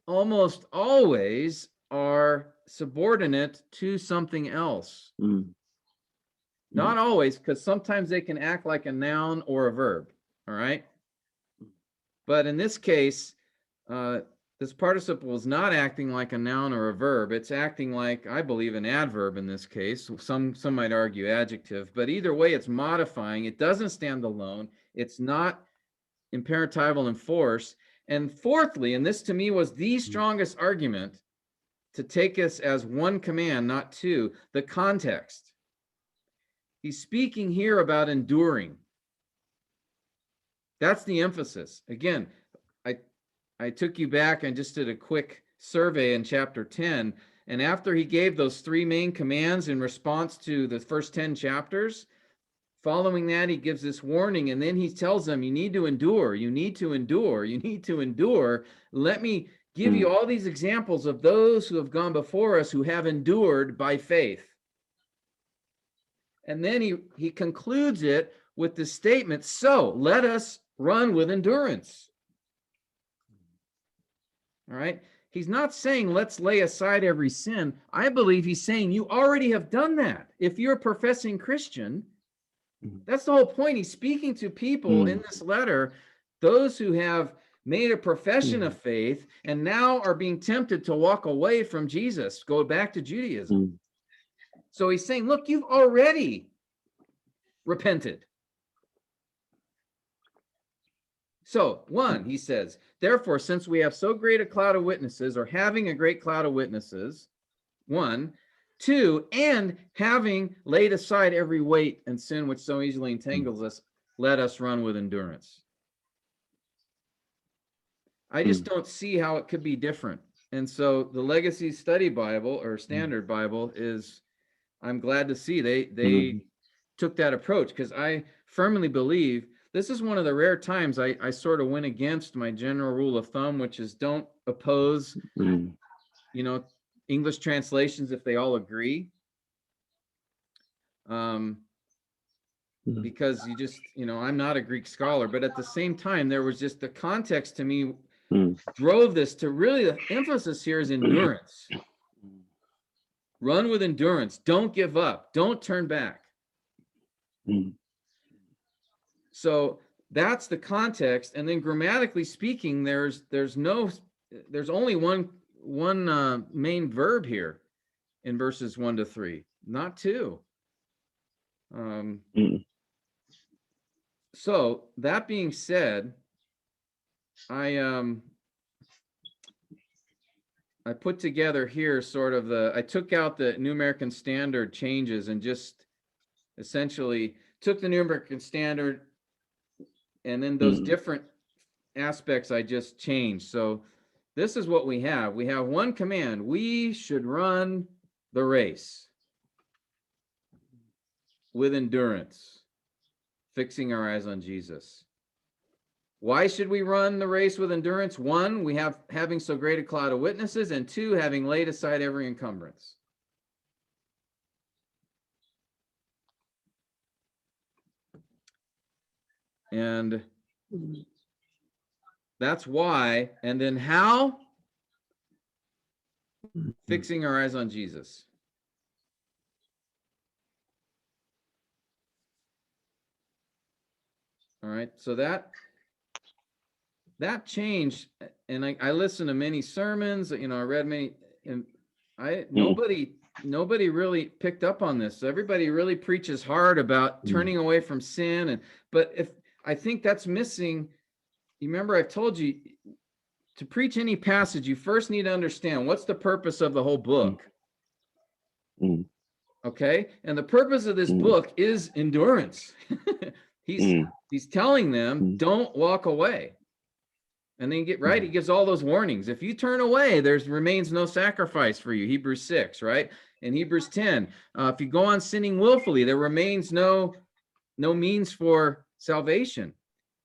almost always are subordinate to something else. Not always, because sometimes they can act like a noun or a verb. All right. But in this case, this participle is not acting like a noun or a verb. It's acting like, I believe, an adverb in this case. Some might argue adjective, but either way, it's modifying. It doesn't stand alone. It's not imperatival in force. And fourthly, and this to me was the strongest argument to take us as one command, not two, the context. He's speaking here about enduring. That's the emphasis. Again, I took you back and just did a quick survey in chapter 10. And after he gave those three main commands in response to the first 10 chapters, following that, he gives this warning. And then he tells them, you need to endure. You need to endure. You need to endure. Let me give you all these examples of those who have gone before us who have endured by faith. And then he concludes it with the statement, so let us run with endurance. All right. He's not saying let's lay aside every sin. I believe he's saying you already have done that. If you're a professing Christian, that's the whole point. He's speaking to people in this letter, those who have made a profession of faith and now are being tempted to walk away from Jesus, go back to Judaism. So he's saying, look, you've already repented. So, one, he says, therefore, since we have so great a cloud of witnesses, or having a great cloud of witnesses, one, two, and having laid aside every weight and sin which so easily entangles us, let us run with endurance. I just don't see how it could be different. And so the Legacy Study Bible or Standard Bible is, I'm glad to see they took that approach, because I firmly believe this is one of the rare times I sort of went against my general rule of thumb, which is don't oppose, English translations if they all agree. Because you just, I'm not a Greek scholar, but at the same time, there was just the context to me drove this to really, the emphasis here is endurance. Run with endurance. Don't give up. Don't turn back. So that's the context. And then grammatically speaking, there's only one main verb here in verses 1 to 3, not two. So that being said, I put together here sort of I took out the New American Standard changes and just essentially took the New American Standard and then those different aspects I just changed. So this is what we have. We have one command. We should run the race with endurance, fixing our eyes on Jesus. Why should we run the race with endurance? 1, we have having so great a cloud of witnesses, and 2, having laid aside every encumbrance. And that's why. And then how? Fixing our eyes on Jesus. All right. So that changed, and I listened to many sermons, I read many, and nobody really picked up on this. So everybody really preaches hard about turning away from sin, but I think that's missing. You remember I've told you, to preach any passage, you first need to understand what's the purpose of the whole book. Okay? And the purpose of this book is endurance. He's telling them, don't walk away. And then he gives all those warnings. If you turn away, there remains no sacrifice for you. Hebrews 6, right? In Hebrews 10, if you go on sinning willfully, there remains no means for salvation.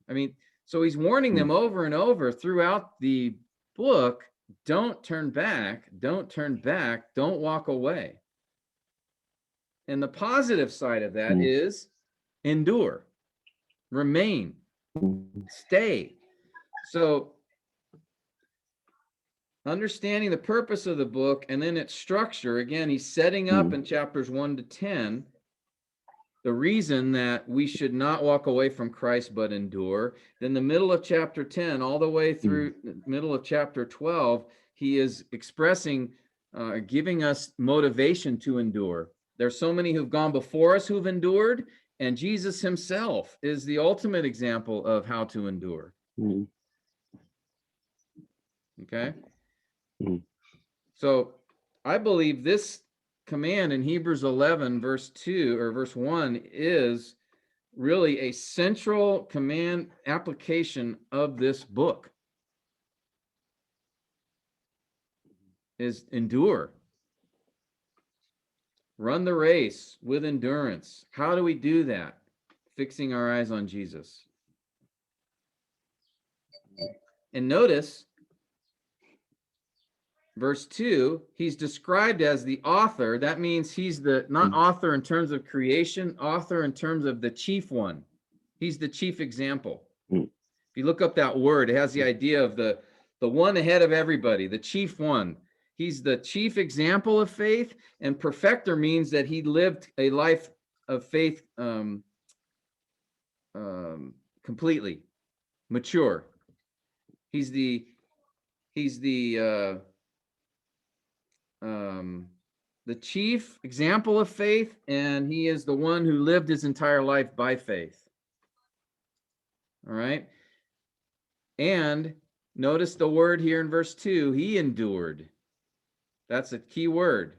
I mean, so he's warning them over and over throughout the book, don't turn back, don't walk away. And the positive side of that is endure, remain, stay. So understanding the purpose of the book and then its structure, again, he's setting up in chapters 1 to 10 the reason that we should not walk away from Christ but endure. Then the middle of chapter 10 all the way through the middle of chapter 12, he is expressing, giving us motivation to endure. There's so many who've gone before us who've endured, and Jesus himself is the ultimate example of how to endure. Okay? So I believe this command in Hebrews 11 verse 2 or verse 1 is really a central command application of this book, is endure. Run the race with endurance. How do we do that? Fixing our eyes on Jesus. And notice verse 2, he's described as the author. That means he's the, not author in terms of creation, author in terms of the chief one. He's the chief example. If you look up that word, it has the idea of the one ahead of everybody, the chief one. He's the chief example of faith, and perfecter means that he lived a life of faith completely, mature. He's the chief example of faith, and he is the one who lived his entire life by faith. All right. And notice the word here in verse 2, he endured. That's a key word.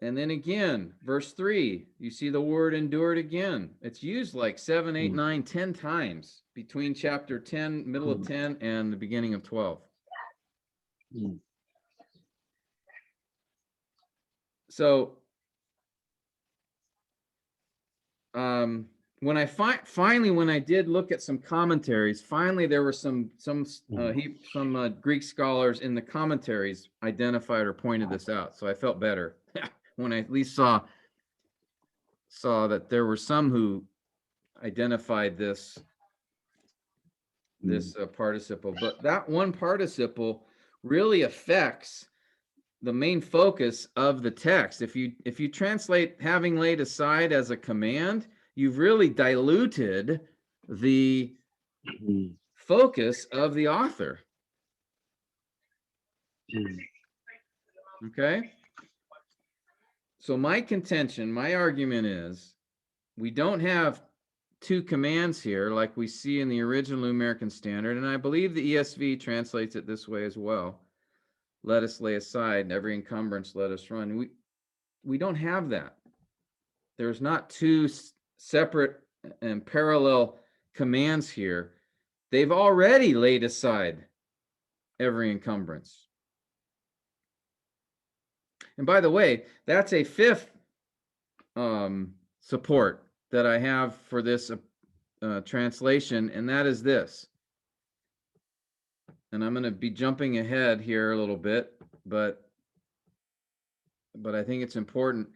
And then again, verse 3, you see the word endured again. It's used like 7, 8, 9, 10 times between chapter 10, middle of 10, and the beginning of 12. So when I finally, when I did look at some commentaries, finally there were some Greek scholars in the commentaries identified or pointed this out. So I felt better when I at least saw that there were some who identified this participle. But that one participle really affects the main focus of the text. If you translate having laid aside as a command, you've really diluted the focus of the author. Okay? So my contention, my argument is, we don't have two commands here like we see in the original New American Standard, and I believe the ESV translates it this way as well. Let us lay aside every encumbrance, let us run. We don't have that. There's not two separate and parallel commands here. They've already laid aside every encumbrance. And by the way, that's a fifth support that I have for this translation, and that is this. And I'm going to be jumping ahead here a little bit, but I think it's important.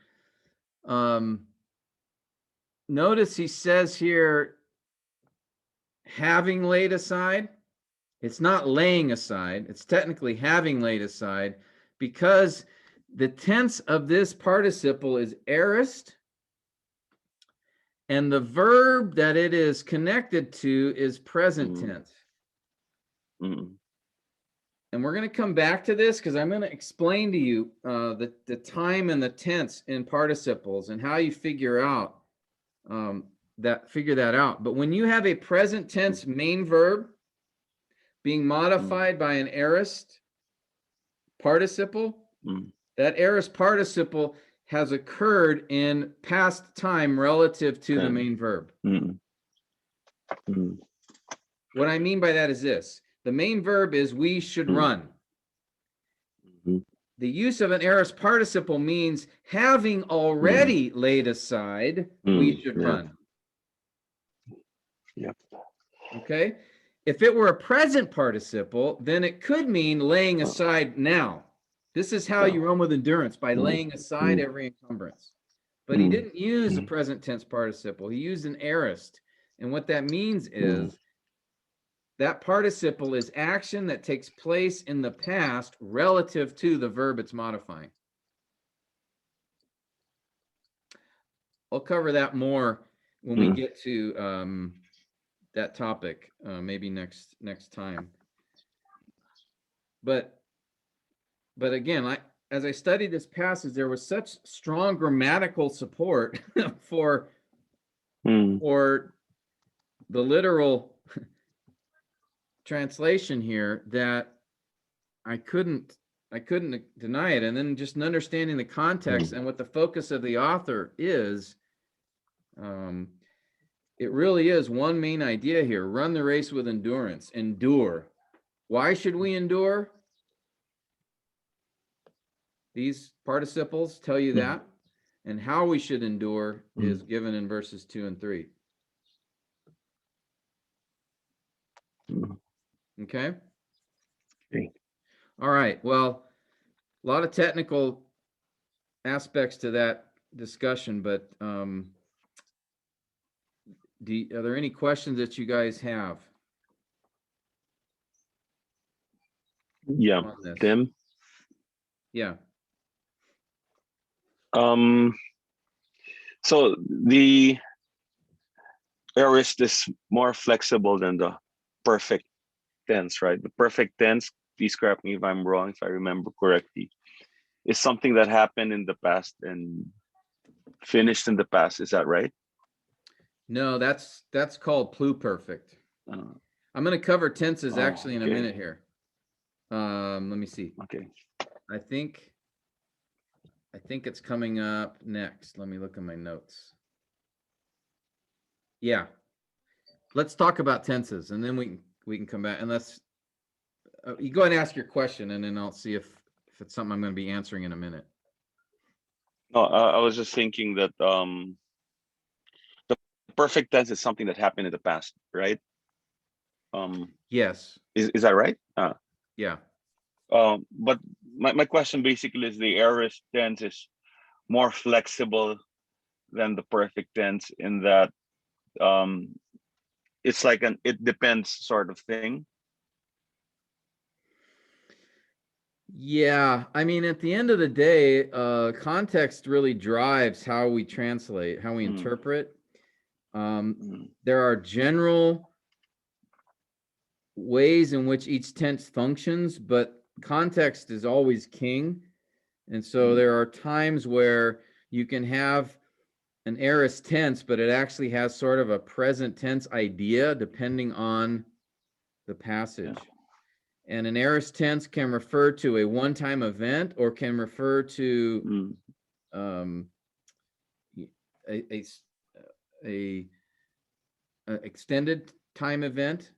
Notice he says here, having laid aside. It's not laying aside. It's technically having laid aside, because the tense of this participle is aorist, and the verb that it is connected to is present tense. And we're going to come back to this because I'm going to explain to you the time and the tense in participles and how you figure that out. But when you have a present tense main verb being modified by an aorist participle, that aorist participle has occurred in past time relative to the main verb. What I mean by that is this. The main verb is we should run. The use of an aorist participle means having already laid aside, we should run. Yep. Okay? If it were a present participle, then it could mean laying aside now. This is how you run with endurance, by laying aside every encumbrance. But he didn't use a present tense participle. He used an aorist. And what that means is that participle is action that takes place in the past relative to the verb it's modifying. I'll cover that more when we get to that topic, maybe next time. But again, as I studied this passage, there was such strong grammatical support for the literal translation here that I couldn't deny it. And then just understanding the context and what the focus of the author is, it really is one main idea here: run the race with endurance, endure. Why should we endure? These participles tell you that, and how we should endure is given in verses 2 and 3. Okay? All right. Well, a lot of technical aspects to that discussion, but are there any questions that you guys have? Yeah, Tim? Yeah. So the aorist is more flexible than the perfect tense, right? The perfect tense, please correct me if I'm wrong, if I remember correctly, is something that happened in the past and finished in the past. Is that right? No, that's called pluperfect. I'm going to cover tenses actually in a minute here. Let me see. Okay. I think I think it's coming up next. Let me look at my notes. Yeah. Let's talk about tenses, and then we can come back. And let's you go ahead and ask your question, and then I'll see if it's something I'm going to be answering in a minute. No, I was just thinking that the perfect tense is something that happened in the past, right? Yes. Is that right? Yeah. But my question basically is the aorist tense is more flexible than the perfect tense in that it's like an it depends sort of thing. Yeah, I mean, at the end of the day, context really drives how we translate, how we Mm, interpret. mm, There are general ways in which each tense functions, but context is always king. And so mm, there are times where you can have an aorist tense, but it actually has sort of a present tense idea depending on the passage. And an aorist tense can refer to a one-time event or can refer to mm, um, a, a, a extended time event.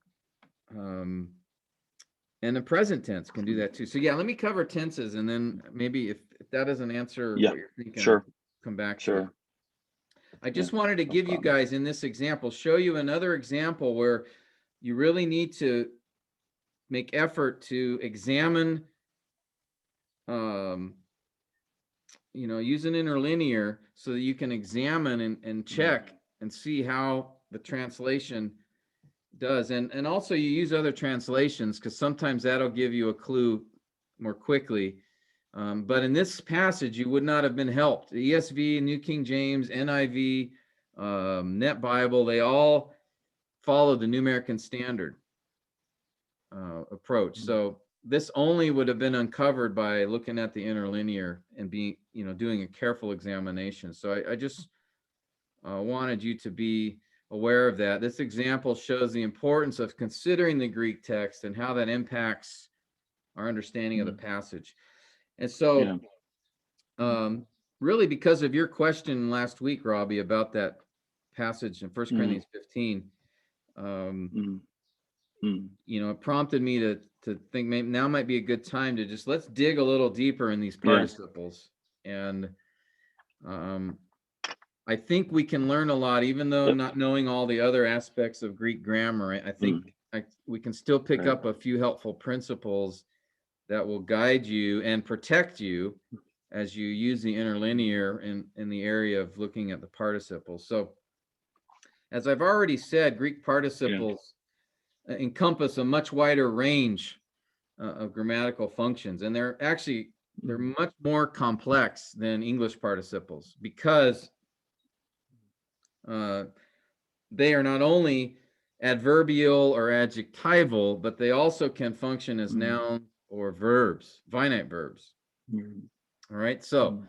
And the present tense can do that too. So yeah, let me cover tenses, and then maybe if that doesn't answer yeah, what you're thinking, I'll sure, come back to it. sure. I Yeah, just wanted to no give you problem. guys in this example, show you another example where you really need to make effort to examine, um, use an interlinear so that you can examine and check and see how the translation does. And also you use other translations because sometimes that'll give you a clue more quickly. But in this passage, you would not have been helped. The ESV, New King James, NIV, Net Bible, they all follow the New American Standard approach. So this only would have been uncovered by looking at the interlinear and doing a careful examination. So I just wanted you to be aware of that. This example shows the importance of considering the Greek text and how that impacts our understanding of the passage. And so, really, because of your question last week, Robbie, about that passage in 1 Corinthians 15, Mm, mm, it prompted me to think maybe now might be a good time to just let's dig a little deeper in these yeah. participles. And I think we can learn a lot, even though Yep. not knowing all the other aspects of Greek grammar. I think we can still pick Right. up a few helpful principles that will guide you and protect you as you use the interlinear in the area of looking at the participles. So, as I've already said, Greek participles encompass a much wider range of grammatical functions, and they're much more complex than English participles because they are not only adverbial or adjectival, but they also can function as nouns or verbs, finite verbs. All right. So,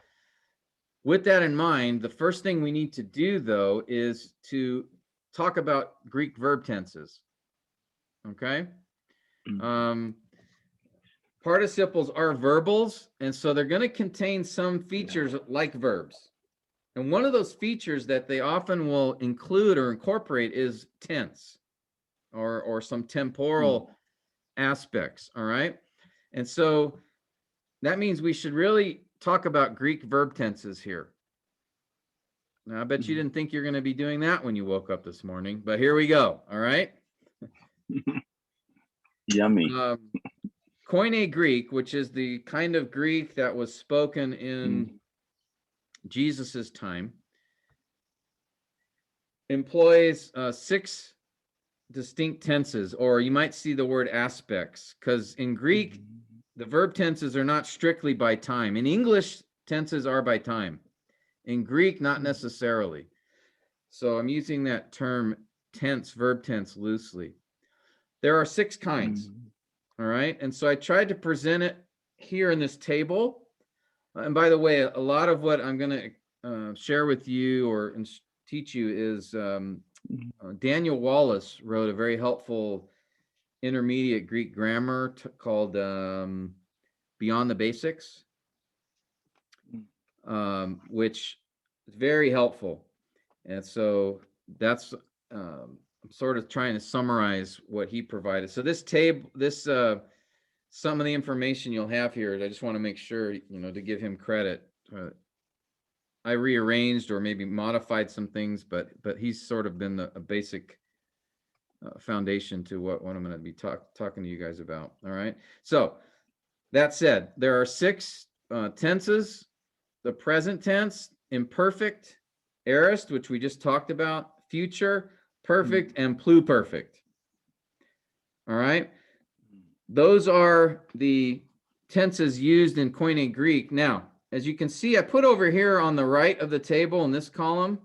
with that in mind, the first thing we need to do, though, is to talk about Greek verb tenses. Okay. Participles are verbals, and so they're going to contain some features like verbs. And one of those features that they often will include or incorporate is tense or some temporal aspects. All right. And so that means we should really talk about Greek verb tenses here. Now, I bet you didn't think you're going to be doing that when you woke up this morning, but here we go. All right. Yummy. Koine Greek, which is the kind of Greek that was spoken in Jesus's time, employs 6 distinct tenses, or you might see the word aspects, because in Greek, the verb tenses are not strictly by time. In English, tenses are by time. In Greek, not necessarily. So I'm using that term tense, verb tense loosely. There are 6 kinds. All right. And so I tried to present it here in this table. And by the way, a lot of what I'm going to share with you or teach you is Daniel Wallace wrote a very helpful intermediate Greek grammar called Beyond the Basics. which is very helpful. And so that's I'm sort of trying to summarize what he provided. So this table, some of the information you'll have here, I just want to make sure, to give him credit. I rearranged or maybe modified some things, but he's sort of been a basic foundation to what I'm going to be talking to you guys about. All right. So that said, there are 6 tenses: the present tense, imperfect, aorist, which we just talked about, future, perfect, and pluperfect. All right. Those are the tenses used in Koine Greek. Now, as you can see, I put over here on the right of the table in this column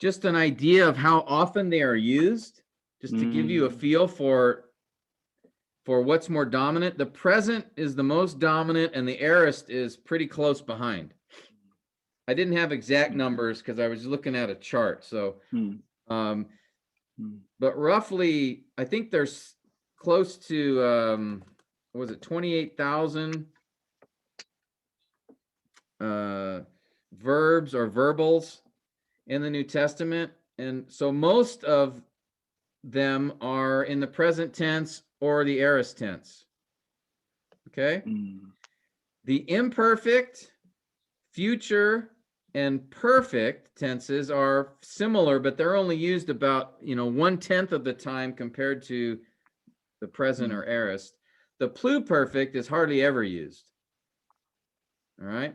just an idea of how often they are used, just to give you a feel for what's more dominant. The present is the most dominant, and the aorist is pretty close behind. I didn't have exact numbers because I was looking at a chart. So, but roughly, I think there's close to, was it 28,000 verbs or verbals in the New Testament. And so most of them are in the present tense or the aorist tense. Okay. The imperfect, future, and perfect tenses are similar, but they're only used about 1/10 of the time compared to the present or aorist. The pluperfect is hardly ever used. All right.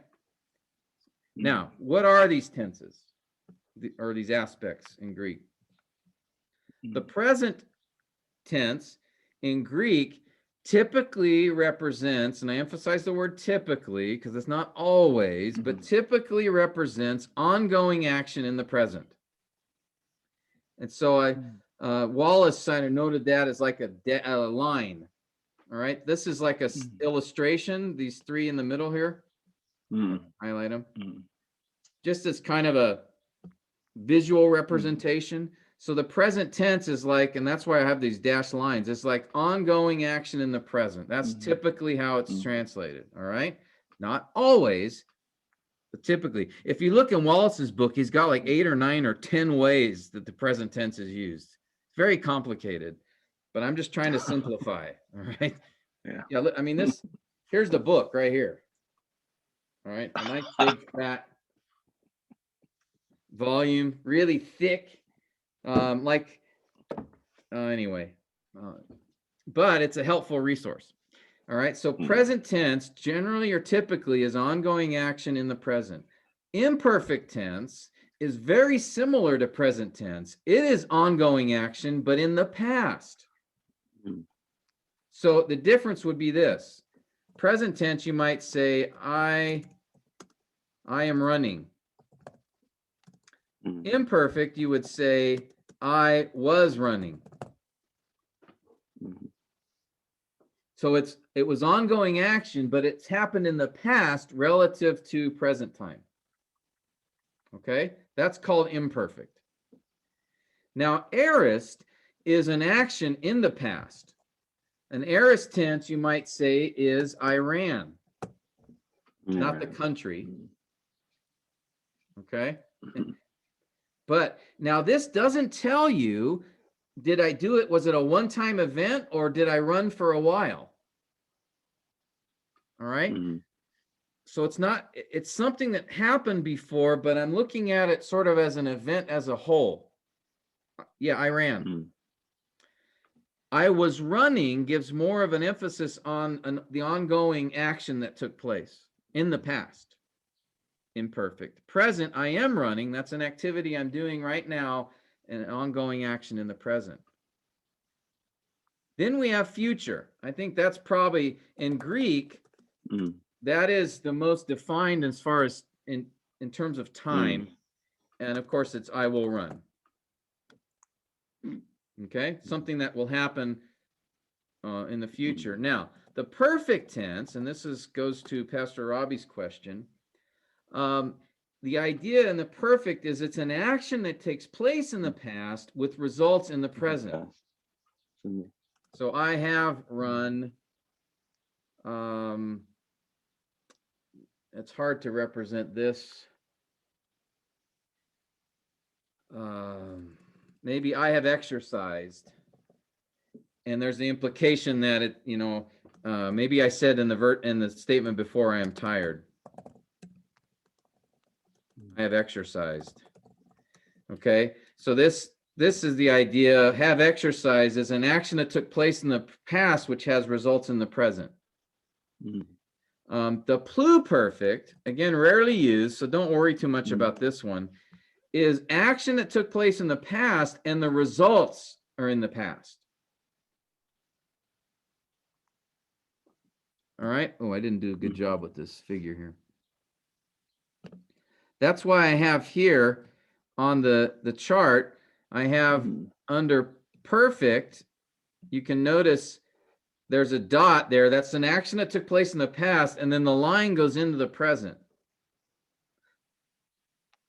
Now, what are these tenses or these aspects in Greek? The present tense in Greek typically represents, and I emphasize the word typically because it's not always, but typically represents ongoing action in the present. And so Wallace kind of noted that as like a line. All right. This is like a illustration, these 3 in the middle here. Highlight them. Just as kind of a visual representation. So the present tense is like, and that's why I have these dashed lines, it's like ongoing action in the present. That's typically how it's translated. All right. Not always, but typically. If you look in Wallace's book, he's got like 8 or 9 or 10 ways that the present tense is used. It's very complicated, but I'm just trying to simplify. All right. Yeah. I mean, here's the book right here. All right. A nice big fat volume, really thick. Anyway, but it's a helpful resource. All right. So present tense generally or typically is ongoing action in the present. Imperfect tense is very similar to present tense. It is ongoing action, but in the past. So the difference would be this. Present tense, you might say, I am running. Imperfect, you would say, I was running. So it was ongoing action, but it's happened in the past relative to present time. Okay, that's called imperfect. Now, aorist is an action in the past. An aorist tense, you might say, is I ran, not the country. Okay. But now this doesn't tell you, did I do it? Was it a one-time event or did I run for a while? All right. So it's something that happened before, but I'm looking at it sort of as an event as a whole. Yeah, I ran. I was running gives more of an emphasis on the ongoing action that took place in the past. Imperfect. Present, I am running. That's an activity I'm doing right now, an ongoing action in the present. Then we have future. I think that's probably in Greek, that is the most defined as far as in terms of time. And of course, it's I will run. Okay, something that will happen in the future. Now, the perfect tense, and this goes to Pastor Robbie's question. The idea in the perfect is it's an action that takes place in the past with results in the present. So I have run it's hard to represent this. Maybe I have exercised, and there's the implication that it, maybe I said in the statement before, I am tired. I have exercised. Okay, so this is the idea. Have exercised is an action that took place in the past, which has results in the present. The pluperfect, again, rarely used, so don't worry too much about this one, is action that took place in the past and the results are in the past. All right. Oh, I didn't do a good job with this figure here. That's why I have here on the chart, I have under perfect, you can notice there's a dot there. That's an action that took place in the past, and then the line goes into the present.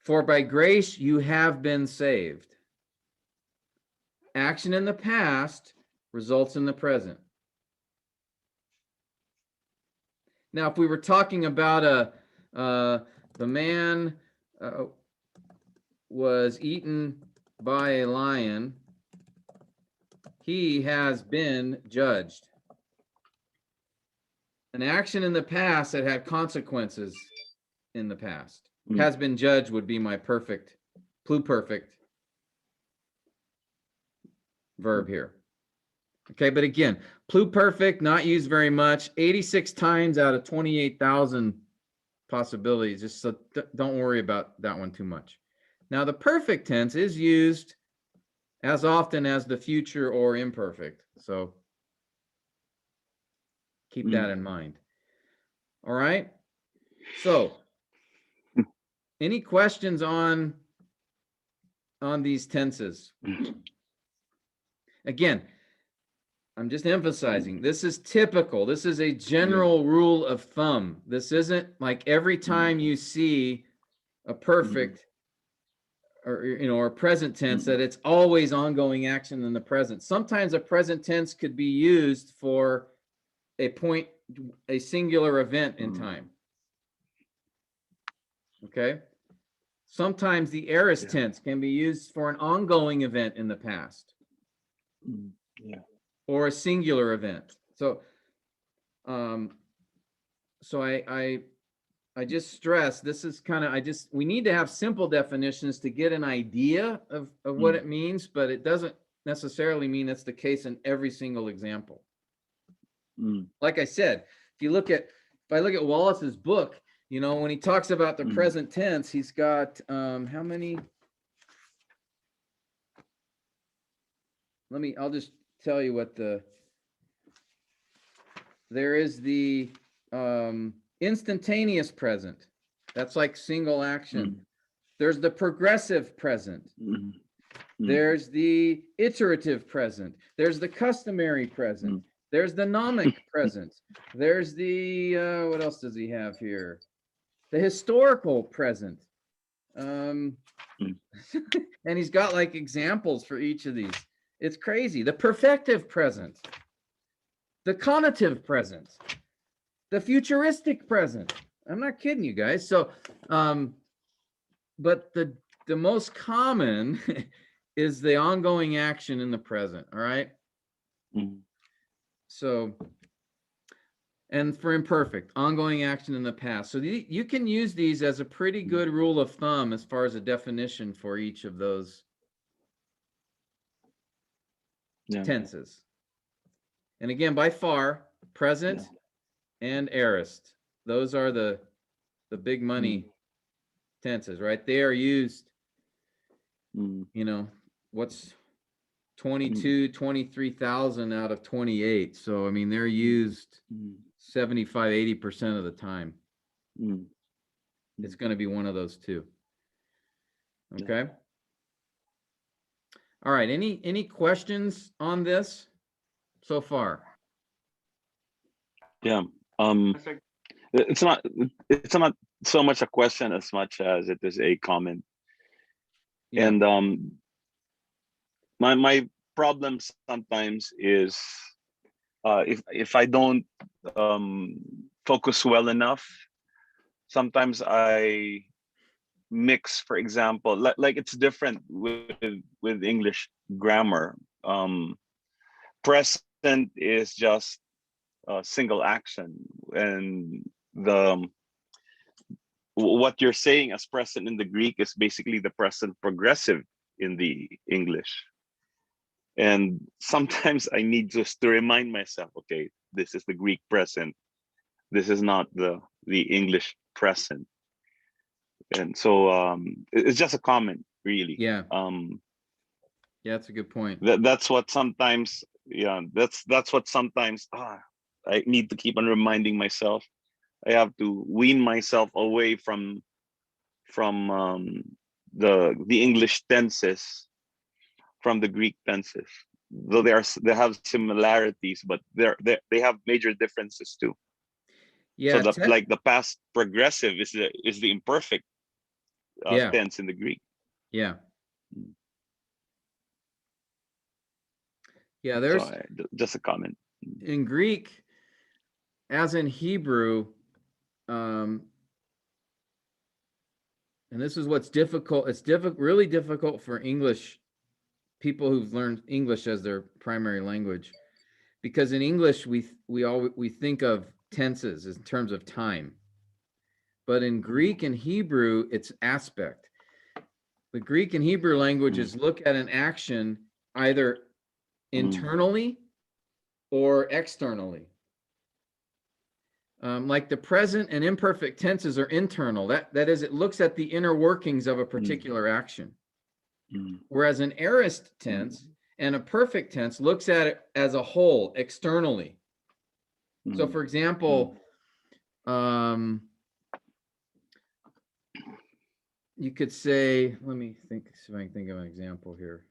For by grace you have been saved. Action in the past results in the present. Now, if we were talking about the man was eaten by a lion, he has been judged. An action in the past that had consequences in the past. Has been judged would be my perfect, pluperfect verb here. Okay, but again, pluperfect, not used very much. 86 times out of 28,000 possibilities. Just so don't worry about that one too much. Now, the perfect tense is used as often as the future or imperfect. So keep that in mind. All right. So any questions on these tenses? Again, I'm just emphasizing, this is typical. This is a general rule of thumb. This isn't like every time you see a perfect or present tense that it's always ongoing action in the present. Sometimes a present tense could be used for a singular event in time. Okay. Sometimes the aorist tense can be used for an ongoing event in the past. Or a singular event. So, I just stress this is kind of, we need to have simple definitions to get an idea of what it means, but it doesn't necessarily mean that's the case in every single example. Like I said, if I look at Wallace's book, when he talks about the present tense, he's got, how many? I'll just tell you what there is the instantaneous present. That's like single action. There's the progressive present. There's the iterative present. There's the customary present. There's the nomic present. There's the, what else does he have here? The historical present. And he's got like examples for each of these. It's crazy. The perfective present, the conative present, the futuristic present. I'm not kidding you guys. So, but the most common is the ongoing action in the present. All right. So, and for imperfect, ongoing action in the past. So you can use these as a pretty good rule of thumb as far as a definition for each of those tenses. And again, by far, present and aorist. Those are the big money tenses, right? They are used, what's 23,000 out of 28. So, I mean, they're used 75, 80% of the time. It's going to be one of those two. Okay. All right. Any questions on this so far? Yeah. It's not so much a question as much as it is a comment. Yeah. And my problem sometimes is if I don't focus well enough. sometimes I mix, for example, like it's different with English grammar. Present is just a single action, and the what you're saying as present in the Greek is basically the present progressive in the English. And sometimes I need just to remind myself, okay, this is the Greek present. This is not the English present. And so it's just a comment, really. Yeah. Yeah, that's a good point. That's what sometimes, yeah, that's what sometimes I need to keep on reminding myself. I have to wean myself away from the English tenses, from the Greek tenses. Though they have similarities, but they have major differences too. Yeah. So like the past progressive is the imperfect Yeah. tense in the Greek. Yeah. Yeah, there's So just a comment. in Greek, as in Hebrew, and this is what's difficult. It's really difficult for English people who've learned English as their primary language, because in English we think of tenses in terms of time, but in Greek and Hebrew it's aspect. The Greek and Hebrew languages look at an action either internally or externally. Like the present and imperfect tenses are internal. That is, it looks at the inner workings of a particular action. Whereas an aorist tense and a perfect tense looks at it as a whole, externally. So for example, you could say, let me think, see if I can think of an example here.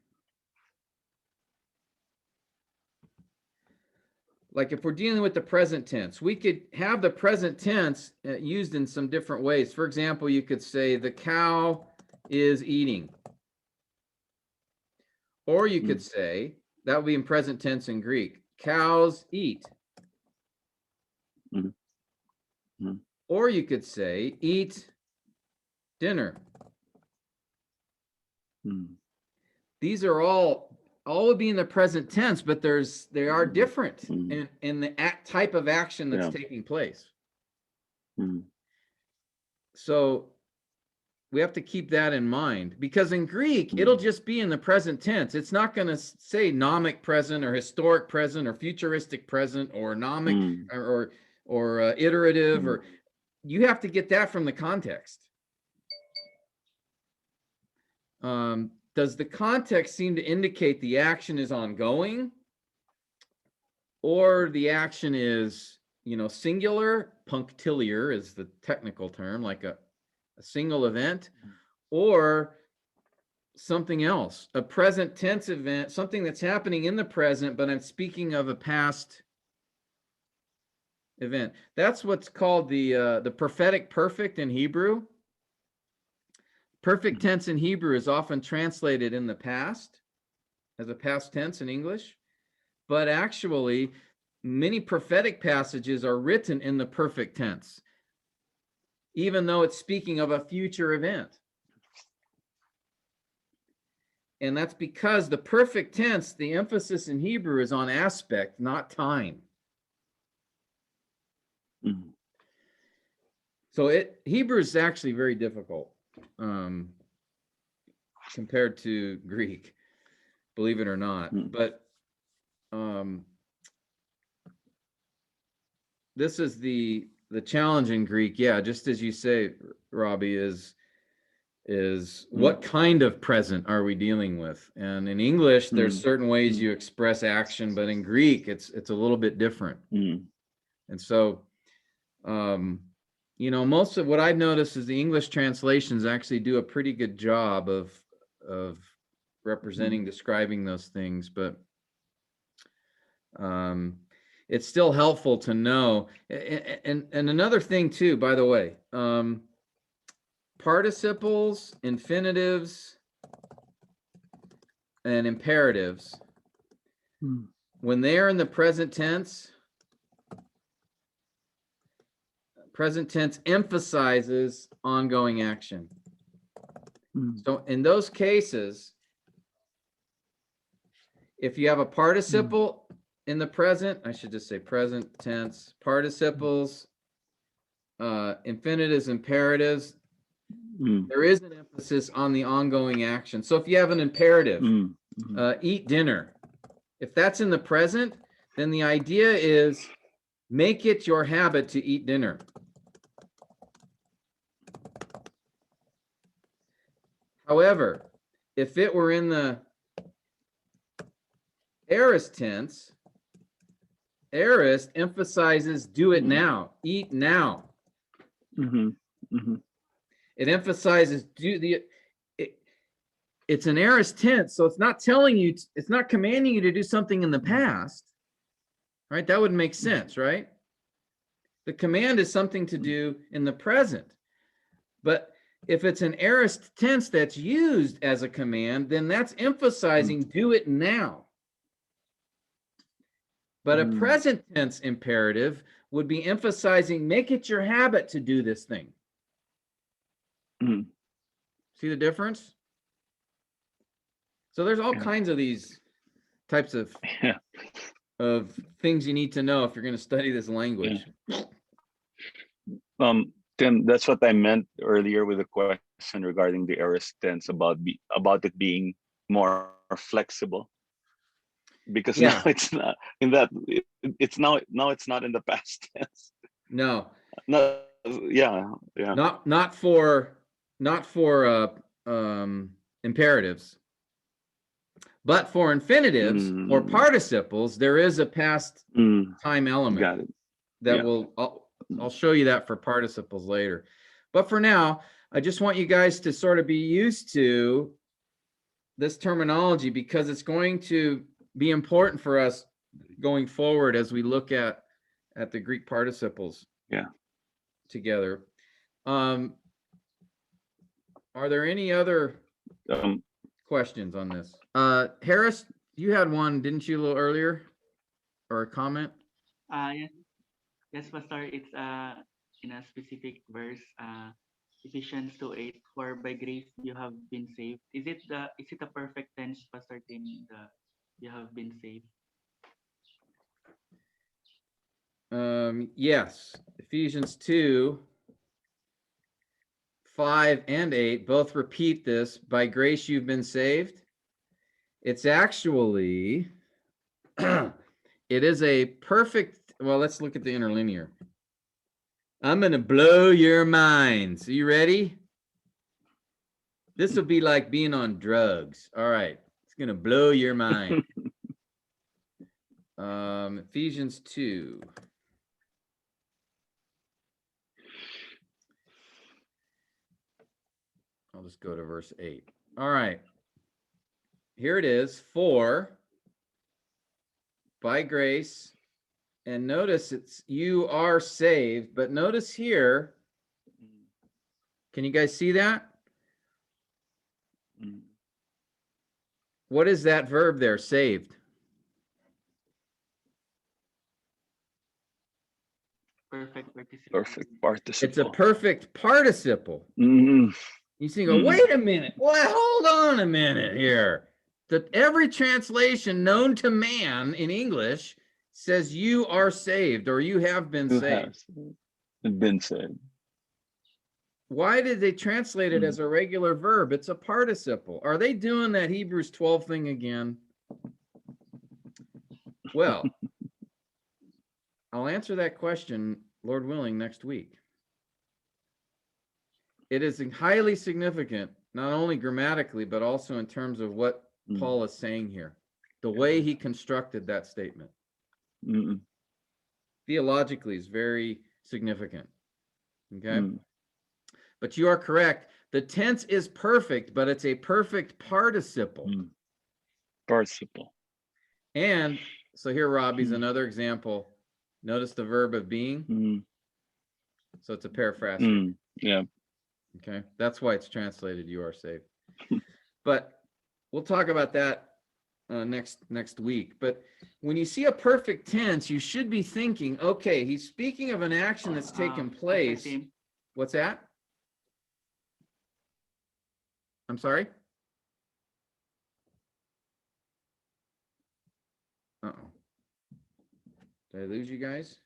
Like if we're dealing with the present tense, we could have the present tense used in some different ways. For example, you could say the cow is eating. Or you could say, that would be in present tense in Greek, cows eat. Or you could say, eat dinner. These are all would be in the present tense, but they are different in the type of action that's taking place. So we have to keep that in mind, because in Greek, it'll just be in the present tense. It's not going to say nomic present or historic present or futuristic present or nomic or iterative, or you have to get that from the context. Does the context seem to indicate the action is ongoing, or the action is, singular? Punctiliar is the technical term, like a single event, or something else, a present tense event, something that's happening in the present, but I'm speaking of a past event. That's what's called the prophetic perfect in Hebrew. Perfect tense in Hebrew is often translated in the past as a past tense in English, but actually many prophetic passages are written in the perfect tense, even though it's speaking of a future event. And that's because the perfect tense, the emphasis in Hebrew is on aspect, not time. So Hebrew is actually very difficult compared to Greek, believe it or not. But this is the challenge in Greek. Yeah, just as you say, Robbie, is what kind of present are we dealing with? And in English, there's certain ways you express action, but in Greek, it's a little bit different. And so, most of what I've noticed is the English translations actually do a pretty good job of representing, describing those things, but it's still helpful to know. And another thing too, by the way, participles, infinitives, and imperatives, when they are in the present tense, Present tense emphasizes ongoing action. Mm. So in those cases, if you have a participle in the present, I should just say present tense, participles, infinitives, imperatives, Mm. there is an emphasis on the ongoing action. So if you have an imperative, Mm. Mhm. eat dinner, if that's in the present, then the idea is make it your habit to eat dinner. However, if it were in the aorist tense, aorist emphasizes do it now, eat now. Mhm. Mhm. It emphasizes it's an aorist tense, so it's not telling you, it's not commanding you to do something in the past, right? That would make sense, right? The command is something to do in the present. But if it's an aorist tense that's used as a command, then that's emphasizing do it now. But a present tense imperative would be emphasizing make it your habit to do this thing. Mhm. See the difference? So there's all kinds of these types of Yeah. things you need to know if you're going to study this language. Tim, that's what I meant earlier with the question regarding the aorist tense about it being more flexible. Because Yeah. now it's not in that it's now it's not in the past tense. No, No, yeah. not for imperatives, but for infinitives or participles, there is a past time element. Got it. That Yeah. I'll show you that for participles later. But for now, I just want you guys to sort of be used to this terminology because it's going to be important for us going forward as we look at the Greek participles. Yeah. Together. Are there any other questions on this? Harris, you had one, didn't you, a little earlier, or a comment? Yes, yes, Pastor. It's in a specific verse, Ephesians 2:8. For by grace you have been saved. Is it a perfect tense, Pastor Tim? The you have been saved. Yes, Ephesians 2:5 and 8 both repeat this. By grace you've been saved. It's actually, it is a perfect, well, let's look at the interlinear. I'm going to blow your minds. Are you ready? This will be like being on drugs. All right. It's going to blow your mind. Ephesians 2. I'll just go to verse 8. All right. Here it is. For by grace, and notice it's you are saved, but notice here, can you guys see that? What is that verb there? Saved. Perfect participle. Perfect participle. It's a perfect participle. Mm-hmm. You see, go, wait a minute. Well, hold on a minute here. Every translation known to man in English says you are saved or you have been saved. Been saved. Why did they translate it as a regular verb? It's a participle. Are they doing that Hebrews 12 thing again? Well, I'll answer that question, Lord willing, next week. It is highly significant, not only grammatically, but also in terms of what Paul is saying here, the way he constructed that statement. Theologically is very significant. Okay. But you are correct. The tense is perfect, but it's a perfect participle. Participle. And so here, Robbie's another example. Notice the verb of being. So it's a paraphrastic. Yeah. Okay. That's why it's translated, you are saved. But we'll talk about that next week. But when you see a perfect tense, you should be thinking, okay, he's speaking of an action that's taken Pastor place. Tim, What's that? I'm sorry? Uh-oh. Did I lose you guys?